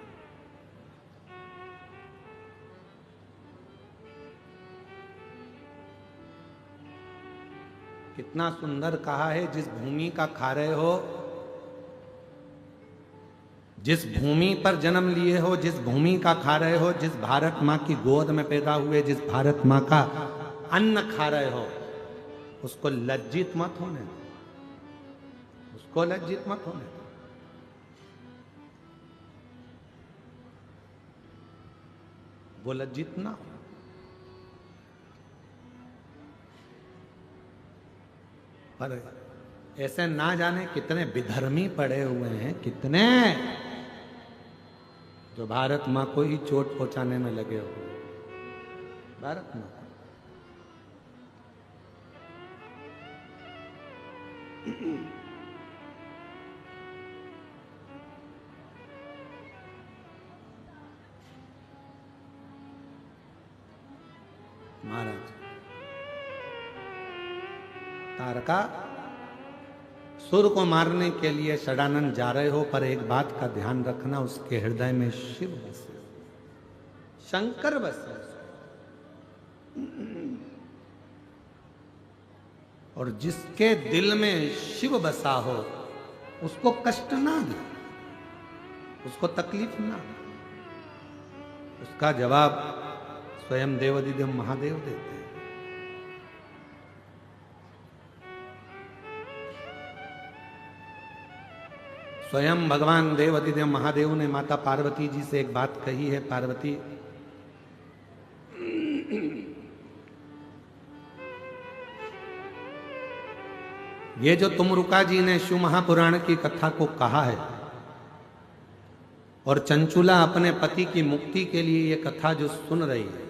कितना सुंदर कहा है, जिस भूमि का खा रहे हो, जिस भूमि पर जन्म लिए हो, जिस भूमि का खा रहे हो, जिस भारत माँ की गोद में पैदा हुए, जिस भारत माँ का अन्न खा रहे हो, उसको लज्जित मत होने दो, उसको लज्जित मत होने दो। वो लज्जित ना हो। पर ऐसे ना जाने कितने विधर्मी पड़े हुए हैं, कितने जो भारत माँ को ही चोट पहुंचाने में लगे हुए हैं। भारत माँ महाराज तारका, सुर को मारने के लिए षडानंद जा रहे हो, पर एक बात का ध्यान रखना, उसके हृदय में शिव बसे, शंकर बसे, और जिसके दिल में शिव बसा हो उसको कष्ट ना दे, उसको तकलीफ ना दे। उसका जवाब स्वयं देवाधिदेव महादेव देते हैं। स्वयं भगवान देवाधिदेव महादेव ने माता पार्वती जी से एक बात कही है, पार्वती ये जो तुमरुका जी ने शिव महापुराण की कथा को कहा है, और चंचुला अपने पति की मुक्ति के लिए ये कथा जो सुन रही है,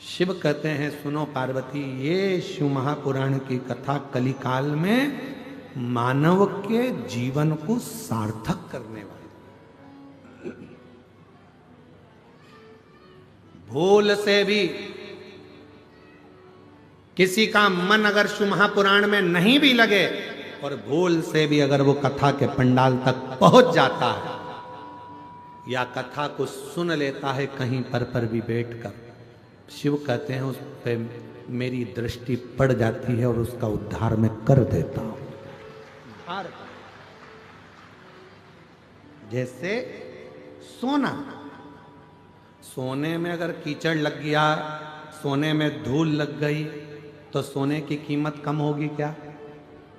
शिव कहते हैं सुनो पार्वती, ये शिव महापुराण की कथा कलिकाल में मानव के जीवन को सार्थक करने वाली, भूल से भी किसी का मन अगर शिव महापुराण में नहीं भी लगे, और भूल से भी अगर वो कथा के पंडाल तक पहुंच जाता है या कथा को सुन लेता है कहीं पर भी बैठकर, शिव कहते हैं उस पे मेरी दृष्टि पड़ जाती है और उसका उद्धार मैं कर देता हूं। जैसे सोना, सोने में अगर कीचड़ लग गया, सोने में धूल लग गई, तो सोने की कीमत कम होगी क्या?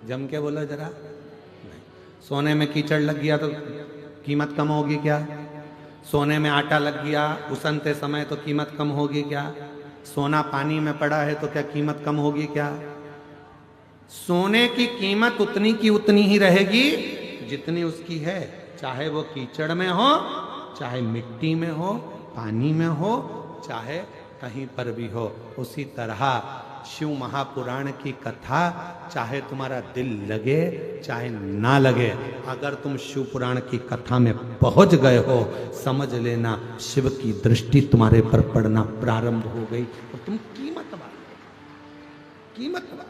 जम के बोलो जरा। नहीं। सोने में कीचड़ लग गया तो कीमत कम होगी क्या? सोने में आटा लग गया उसनते समय तो कीमत कम होगी क्या? सोना पानी में पड़ा है तो क्या कीमत कम होगी क्या? सोने की कीमत उतनी की उतनी ही रहेगी जितनी उसकी है, चाहे वो कीचड़ में हो, चाहे मिट्टी में हो, पानी में हो, चाहे कहीं पर भी हो। उसी तरह शिव महापुराण की कथा, चाहे तुम्हारा दिल लगे चाहे ना लगे, अगर तुम शिव पुराण की कथा में पहुंच गए हो, समझ लेना शिव की दृष्टि तुम्हारे पर पड़ना प्रारंभ हो गई और तुम कीमत वाले, कीमत वाले।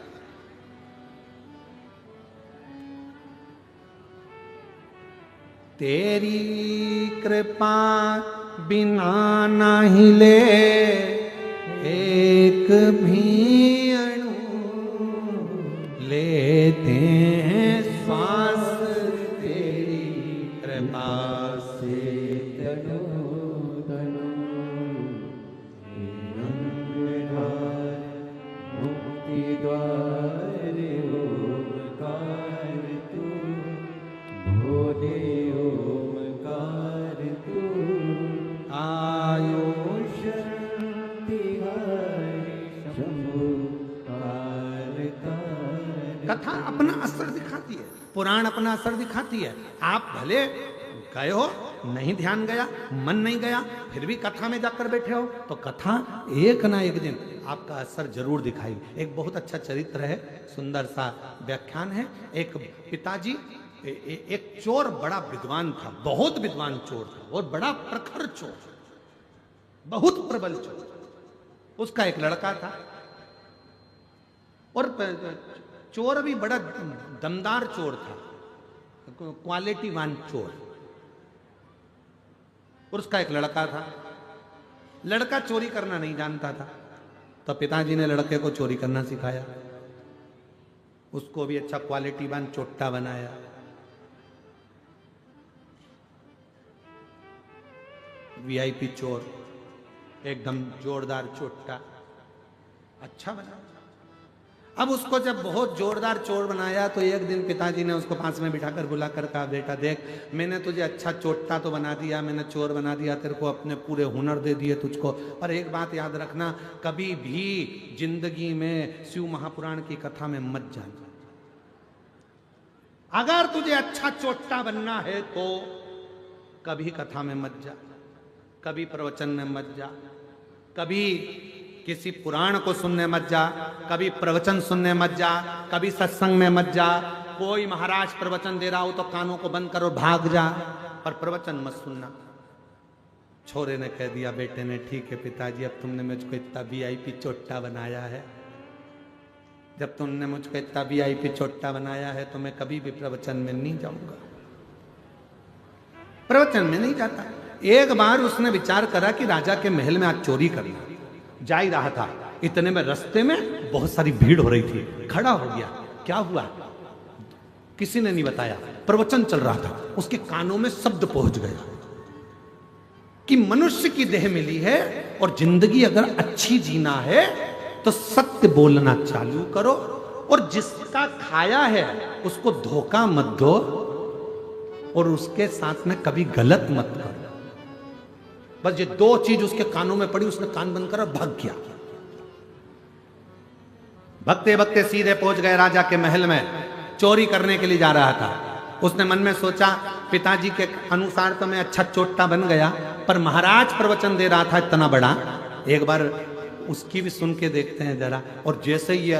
तेरी कृपा बिना नहीं ले एक भी अणु, लेते हैं श्वास तेरी कृपा से। तनु तनु निरंकार मुक्ति द्वार ओमकार तू, भोले ओमकार तू, आयो कथा अपना असर दिखाती है, पुराण अपना असर दिखाती है। आप भले गए हो, नहीं ध्यान गया, मन नहीं गया, फिर भी कथा में जाकर बैठे हो, तो कथा एक ना एक दिन आपका असर जरूर दिखाएगी। एक बहुत अच्छा चरित्र है, सुंदर सा व्याख्यान है। एक पिताजी, एक चोर बड़ा विद्वान था, बहुत विद्वान चोर था और बड़ा प्रखर चोर, बहुत प्रबल चोर। उसका एक लड़का था और चोर भी बड़ा दमदार चोर था, क्वालिटीवान चोर। और उसका एक लड़का था, लड़का चोरी करना नहीं जानता था, तो पिताजी ने लड़के को चोरी करना सिखाया, उसको भी अच्छा क्वालिटीवान चोट्टा बनाया। वीआईपी चोर, एकदम जोरदार चोट्टा, अच्छा बना। अब उसको जब बहुत जोरदार चोर बनाया तो एक दिन पिताजी ने उसको पास में बिठाकर बुलाकर कहा, बेटा देख, मैंने तुझे अच्छा चोट्टा तो बना दिया, मैंने चोर बना दिया, तेरे को अपने पूरे हुनर दे दिए तुझको, पर एक बात याद रखना, कभी भी जिंदगी में शिव महापुराण की कथा में मत जाना। अगर तुझे अच्छा चोट्टा बनना है तो कभी कथा में मत जा, कभी प्रवचन में मत जा, कभी किसी पुराण को सुनने मत जा, कभी प्रवचन सुनने मत जा, कभी सत्संग में मत जा। कोई महाराज प्रवचन दे रहा हो तो कानों को बंद करो, भाग जा, पर प्रवचन मत सुनना। छोरे ने कह दिया, बेटे ने, ठीक है पिताजी, अब तुमने मुझको इतना वीआईपी चोट्टा बनाया है, जब तुमने मुझको इतना वीआईपी चोट्टा बनाया है तो मैं कभी भी प्रवचन में नहीं जाऊंगा, प्रवचन में नहीं जाता। एक बार उसने विचार करा कि राजा के महल में आज चोरी करना, जा ही रहा था, इतने में रास्ते में बहुत सारी भीड़ हो रही थी, खड़ा हो गया। क्या हुआ किसी ने नहीं बताया, प्रवचन चल रहा था, उसके कानों में शब्द पहुंच गया कि मनुष्य की देह मिली है और जिंदगी अगर अच्छी जीना है तो सत्य बोलना चालू करो, और जिसका खाया है उसको धोखा मत दो, और उसके साथ में कभी गलत मत करो। बस ये दो चीज उसके कानों में पड़ी, उसने कान बंद करा, भाग गया। भगते भगते सीधे पहुंच गए राजा के महल में, चोरी करने के लिए जा रहा था। उसने मन में सोचा, पिताजी के अनुसार तो मैं अच्छा चोट्टा बन गया, पर महाराज प्रवचन दे रहा था इतना बड़ा, एक बार उसकी भी सुन के देखते हैं जरा। और जैसे ही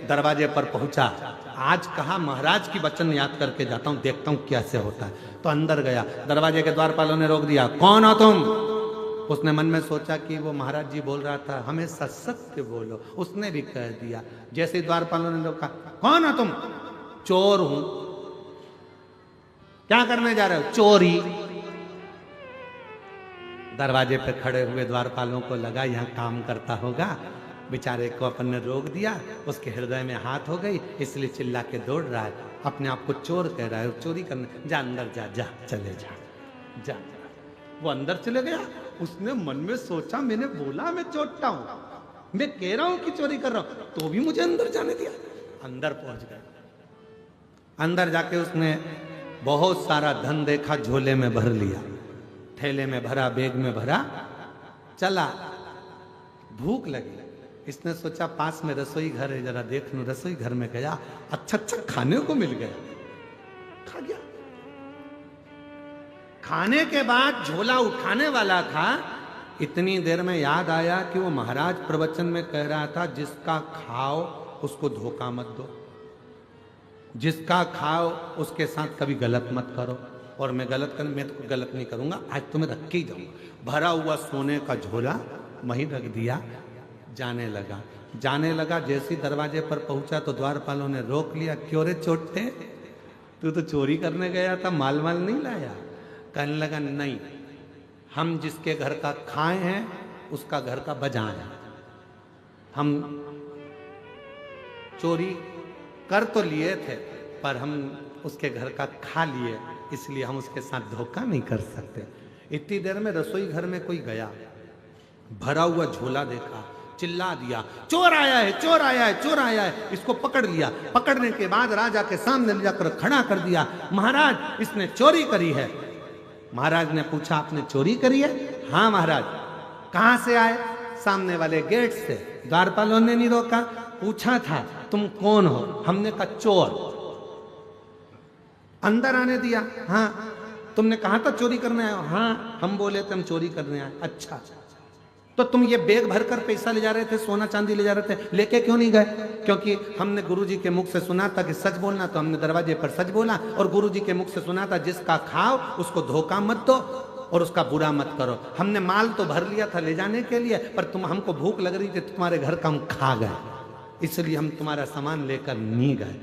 दरवाजे पर पहुंचा, आज कहा महाराज की वचन याद करके जाता हूं, देखता हूं कैसे होता है। तो अंदर गया, दरवाजे के द्वारपालों ने रोक दिया, कौन हो तुम? उसने मन में सोचा कि वो महाराज जी बोल रहा था हमेशा सत्य बोलो, उसने भी कह दिया। जैसे ही द्वारपालों ने रोका, कौन हो तुम? चोर हूं। क्या करने जा रहे हो? चोरी। दरवाजे पे खड़े हुए द्वारपालों को लगा यहां काम करता होगा, बेचारे को अपन ने रोक दिया, उसके हृदय में हाथ हो गई, इसलिए चिल्ला के दौड़ रहा है, अपने आप को चोर कह रहा है, चोरी करने। जा अंदर जा, जा चले जा, जा। वो अंदर चले गया। उसने मन में सोचा, मैंने बोला मैं चोट्टा हूं, मैं कह रहा हूं कि चोरी कर रहा हूं, तो भी मुझे अंदर जाने दिया। अंदर पहुंच गया। अंदर जाके उसने बहुत सारा धन देखा, झोले में भर लिया, थैले में भरा, बैग में भरा, चला। भूख लगी, इसने सोचा पास में रसोई घर है, जरा देख लूं। रसोई घर में गया, अच्छा अच्छा खाने को मिल गया, खा गया। खाने के बाद झोला उठाने वाला था, इतनी देर में याद आया कि वो महाराज प्रवचन में कह रहा था, जिसका खाओ उसको धोखा मत दो, जिसका खाओ उसके साथ कभी गलत मत करो। और मैं मैं तो गलत नहीं करूंगा, आज तो मैं रख के ही जाऊंगा। भरा हुआ सोने का झोला वहीं रख दिया, जाने लगा। जाने लगा, जैसी दरवाजे पर पहुंचा तो द्वारपालों ने रोक लिया, क्यों रे चोटे, तू तो चोरी करने गया था, माल माल नहीं लाया? कहने लगा, नहीं, हम जिसके घर का खाए हैं उसका घर का बजाए, हम चोरी कर तो लिए थे पर हम उसके घर का खा लिए, इसलिए हम उसके साथ धोखा नहीं कर सकते। इतनी देर में रसोई घर में कोई गया, भरा हुआ झोला देखा, चिल्ला दिया, चोर आया है, चोर आया है, चोर आया है। इसको पकड़ लिया। पकड़ने के बाद राजा के सामने ले जाकर खड़ा कर दिया, महाराज इसने चोरी करी है। महाराज ने पूछा, आपने चोरी करी है? हाँ महाराज। कहां से आए? सामने वाले गेट से। द्वारपालों ने नहीं रोका, पूछा था तुम कौन हो? हमने कहा चोर। अंदर आने दिया। हाँ। तुमने कहा था चोरी करने आए हो? हाँ, हम बोले थे हम चोरी करने आए। अच्छा, तो तुम ये बैग भरकर पैसा ले जा रहे थे, सोना चांदी ले जा रहे थे, लेके क्यों नहीं गए? क्योंकि हमने गुरुजी के मुख से सुना था कि सच बोलना, तो हमने दरवाजे पर सच बोला। और गुरुजी के मुख से सुना था जिसका खाओ उसको धोखा मत दो और उसका बुरा मत करो। हमने माल तो भर लिया था ले जाने के लिए, पर तुम हमको भूख लग रही थी, तुम्हारे घर का हम खा गए, इसलिए हम तुम्हारा सामान लेकर नहीं गए।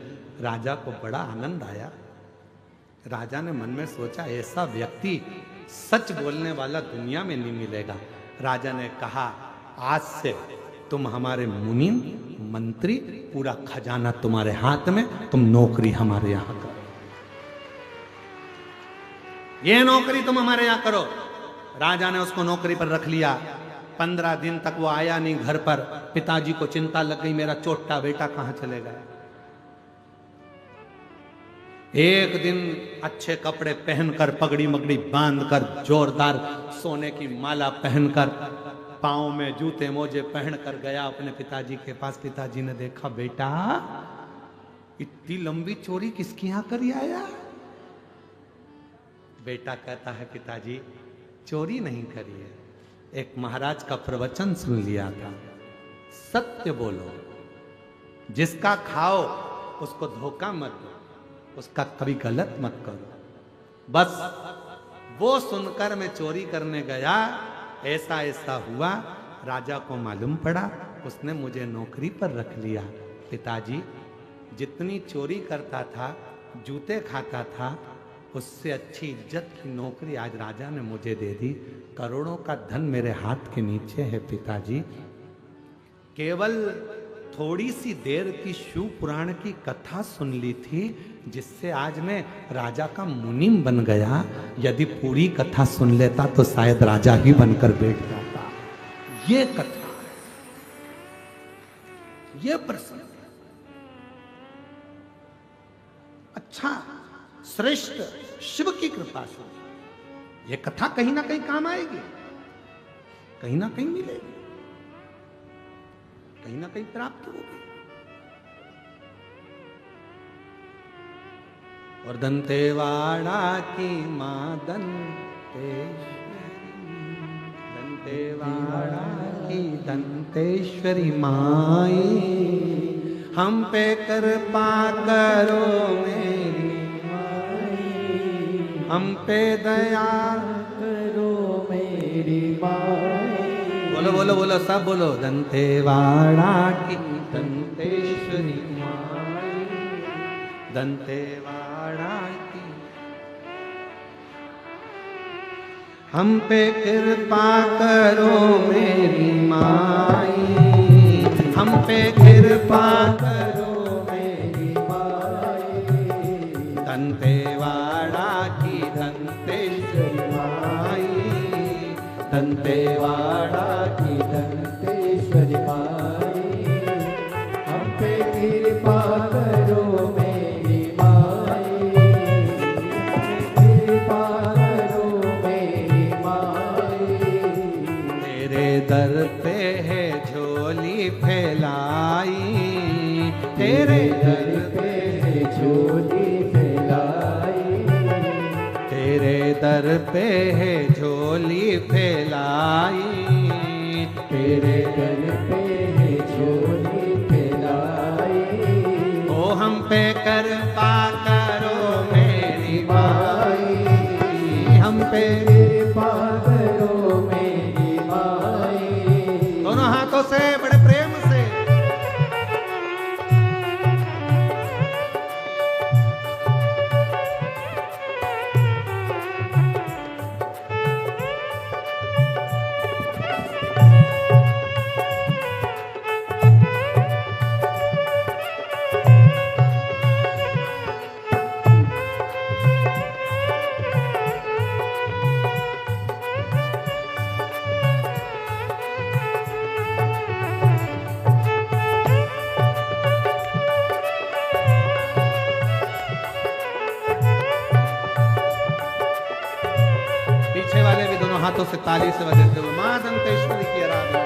राजा को बड़ा आनंद आया। राजा ने मन में सोचा, ऐसा व्यक्ति सच बोलने वाला दुनिया में नहीं मिलेगा। राजा ने कहा, आज से तुम हमारे मुनि मंत्री, पूरा खजाना तुम्हारे हाथ में, तुम नौकरी हमारे यहां करो, ये नौकरी तुम हमारे यहां करो। राजा ने उसको नौकरी पर रख लिया। 15 दिन तक वो आया नहीं घर पर। पिताजी को चिंता लग गई, मेरा चोट्टा बेटा कहां चले गया। एक दिन अच्छे कपड़े पहनकर, पगड़ी मगड़ी बांधकर, जोरदार सोने की माला पहनकर, पांव में जूते मोजे पहनकर गया अपने पिताजी के पास। पिताजी ने देखा, बेटा इतनी लंबी चोरी किसकी यहां करी आया? बेटा कहता है, पिताजी चोरी नहीं करी है, एक महाराज का प्रवचन सुन लिया था, सत्य बोलो, जिसका खाओ उसको धोखा मत दो, उसका कभी गलत मत करो। बस वो सुनकर मैं चोरी करने गया, ऐसा ऐसा हुआ। राजा को मालूम पड़ा, उसने मुझे नौकरी पर रख लिया। पिताजी, जितनी चोरी करता था, जूते खाता था, उससे अच्छी इज्जत की नौकरी आज राजा ने मुझे दे दी। करोड़ों का धन मेरे हाथ के नीचे है पिताजी। केवल थोड़ी सी देर की शिव पुराण की कथा सुन ली थी, जिससे आज मैं राजा का मुनीम बन गया। यदि पूरी कथा सुन लेता तो शायद राजा ही बनकर बैठ जाता। ये कथा, ये प्रसंग अच्छा, श्रेष्ठ शिव की कृपा से ये कथा कहीं ना कहीं काम आएगी, कहीं ना कहीं मिलेगी, कहीं ना कहीं प्राप्त होगी। और दंतेवाड़ा की मां दंतेवाड़ा की दंतेश्वरी माई, हम पे कृपा करो मेरी माई, हम पे दया करो मेरी माई। बोलो बोलो बोलो, सब बोलो। दंतेवाड़ा की दंतेश्वरी माई, दंतेवाड़ा की, हम पे कृपा करो मेरी माई, हम पे कृपा करो मेरी माई। दंतेवाड़ा की दंतेश्वरी माई, दंतेवाड़ा की दंतेश्वरी माई, हम पे कृपा करो मेरी माई, कृपा करो मेरी माई। तेरे दर पे है झोली फैलाई, तेरे दर पे है झोली फैलाई, तेरे दर पे है झोली फैलाई, तेरे दर पे है झोली फैलाई। ओ हम पे कृपा करो मेरी माई, हम पे कृपा करो मेरी माई। दोनों हाथों से बड़े प्रेम से। पीछे वाले भी दोनों हाथों से ताली से बजाते हुए मां दंतेश्वरी की आराधना।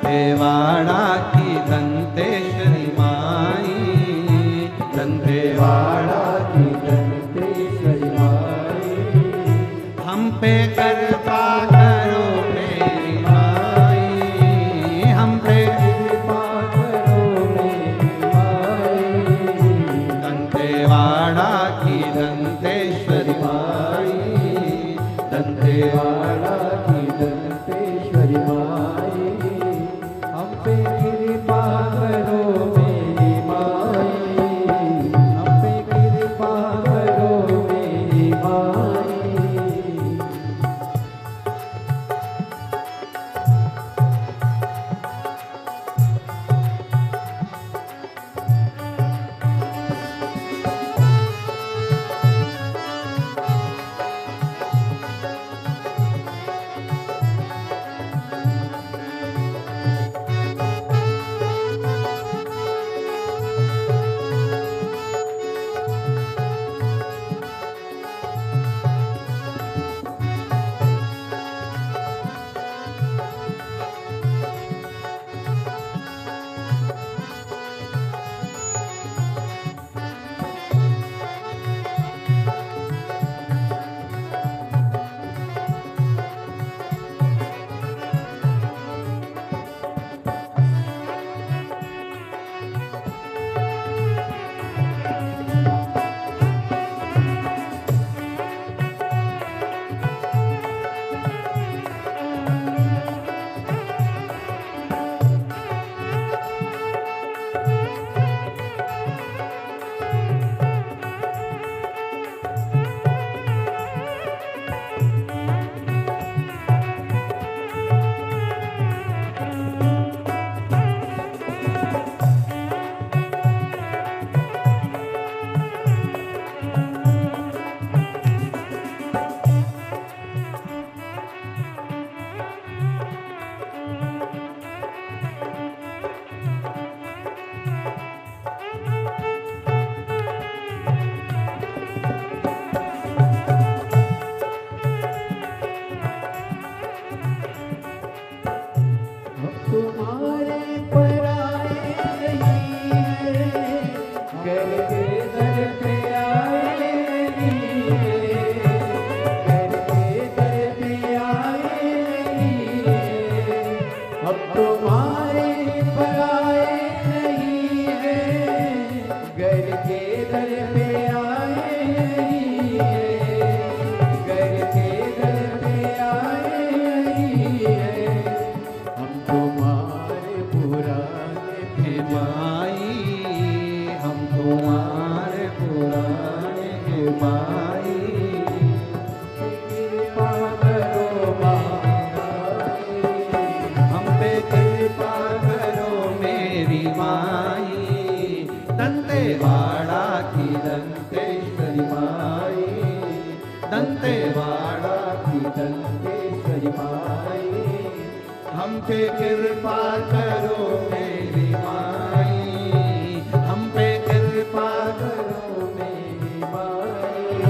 दंतेवाड़ा की दंतेश्वरी माई, दंतेवाड़ा की दंतेश्वरी माई, हम पे कृपा करो मेरी माई, हम पे कृपा करो मेरी माई, दंतेवाड़ा की दंतेश्वरी माई, दंतेवाड़ा की दंतेश्वरी माई, हम पे कृपा करो मेरी माई, हम पे कृपा करो मेरी माई। तुम्हारे पराए नहीं है, घर के दर पे आए नहीं है, घर के दर पे आए नहीं है, अब तुम्हारे पराए नहीं है, घर के दर पे आए नहीं है, घर के दर पे आए नहीं है, हम तुम्हारे पुराने हे माई, हम तुम्हारे पुराने हे माई, कृपा करो माई, हम पे कृपा करो मेरी माई, दंतेवाड़ा की दंतेश्वरी माई, दंतेवाड़ा की दंतेश्वरी माई, हम पे कृपा करो मेरी माई, हम पे कृपा करो मेरी माई।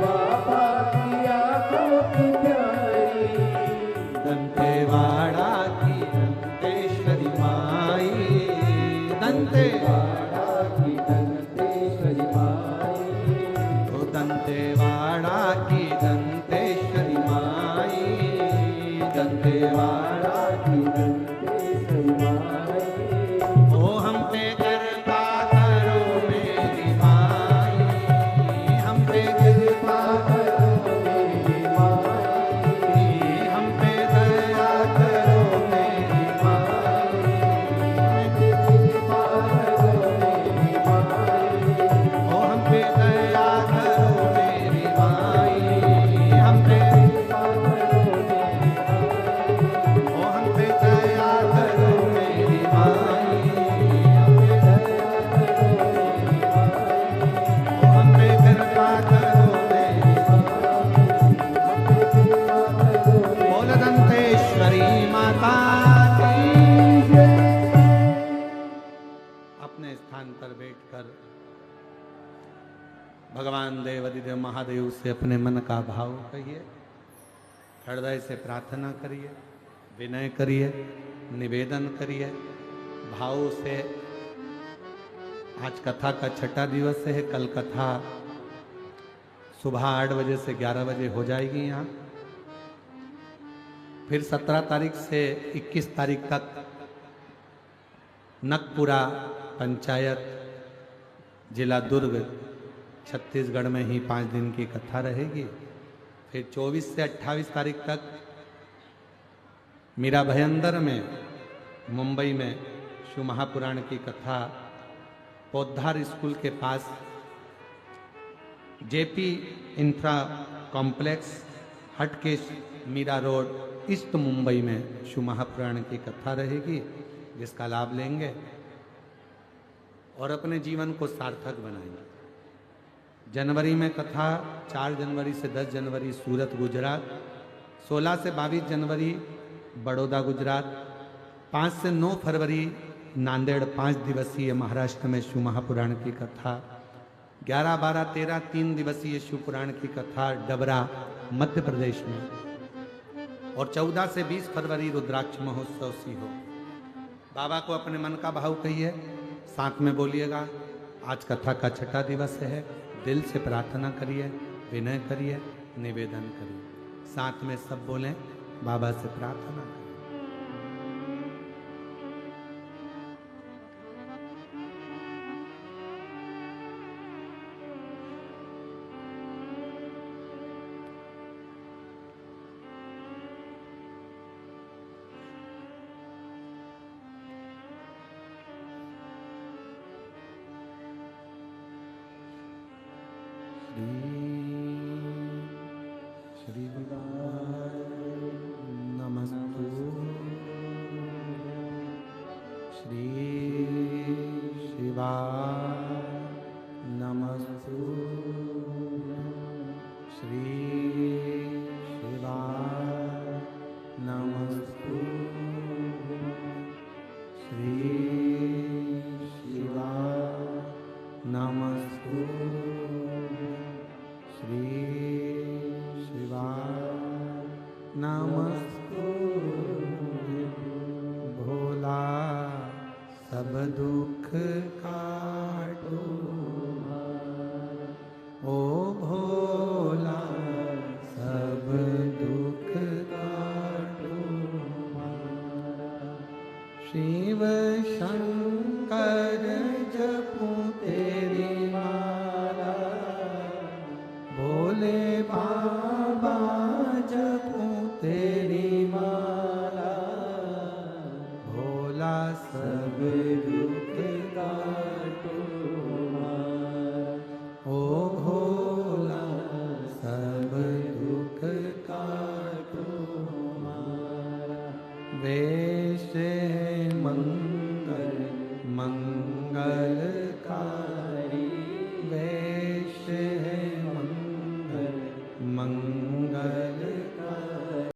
बाबा की आंखों की प्यारी दंतेवाड़ा की दंतेश्वरी माई, दंतेवाड़ा की दंतेश्वरी माई ओ दंतेवाड़ा की दंतेश्वरी माई, दंतेवाड़ा की दंतेश्वरी माई ओ हम पे कृपा करो मेरी माई, हम पे कृपा करो मेरी माई हम पे दया करो मेरी माई, कृपा करो मेरी माई ओ हम पे दया करो मेरी माई, हम पे कृपा करो मेरी ओ हम पे दया करो मेरी माई, ओ हम पे कृपा करो मेरी बोल दंतेश्वरी माता की जय। अपने स्थान पर बैठकर भगवान देवाधिदेव महादेव से अपने मन का भाव कहिए, हृदय से प्रार्थना करिए, विनय करिए, निवेदन करिए भाव से। आज कथा का छठा दिवस है, कल कथा सुबह 8 बजे से 11 बजे हो जाएगी यहाँ। फिर 17 तारीख से 21 तारीख तक नकपुरा पंचायत जिला दुर्ग छत्तीसगढ़ में ही 5 दिन की कथा रहेगी। फिर 24 से 28 तारीख तक मीरा भयंदर में मुंबई में शिव महापुराण की कथा पौधार स्कूल के पास JP infra complex Hatkesh Mira road east Mumbai में शिव महापुराण की कथा रहेगी, जिसका लाभ लेंगे और अपने जीवन को सार्थक बनाएंगे। जनवरी में कथा 4 जनवरी से 10 जनवरी सूरत गुजरात, 16 से 22 जनवरी बड़ौदा गुजरात, 5 से 9 फरवरी नांदेड़ 5 दिवसीय महाराष्ट्र में शिव महापुराण की कथा, 11, 12, 13 3 दिवसीय शिव पुराण की कथा डबरा मध्य प्रदेश में, और 14 से 20 फरवरी रुद्राक्ष महोत्सव सीहो। बाबा को अपने मन का भाव कहिए, साथ में बोलिएगा। आज कथा का छठा दिवस है, दिल से प्रार्थना करिए, विनय करिए, निवेदन करिए, साथ में सब बोलें, बाबा से प्रार्थना करिए। श्री नमस्तु श्री शिवा नमस्तु श्री शिवा नमस्तु श्री शिवा नमस्तु श्री शिवा नमस्तु भोला सब दुख काटो, ओ भोला सब दुख काटो। शिव शंकर जपू तेरी माला, भोले बाबा जपू तेरी माला, भोला सब दुख काटो। ओ भोला सब दुख काटो। वेश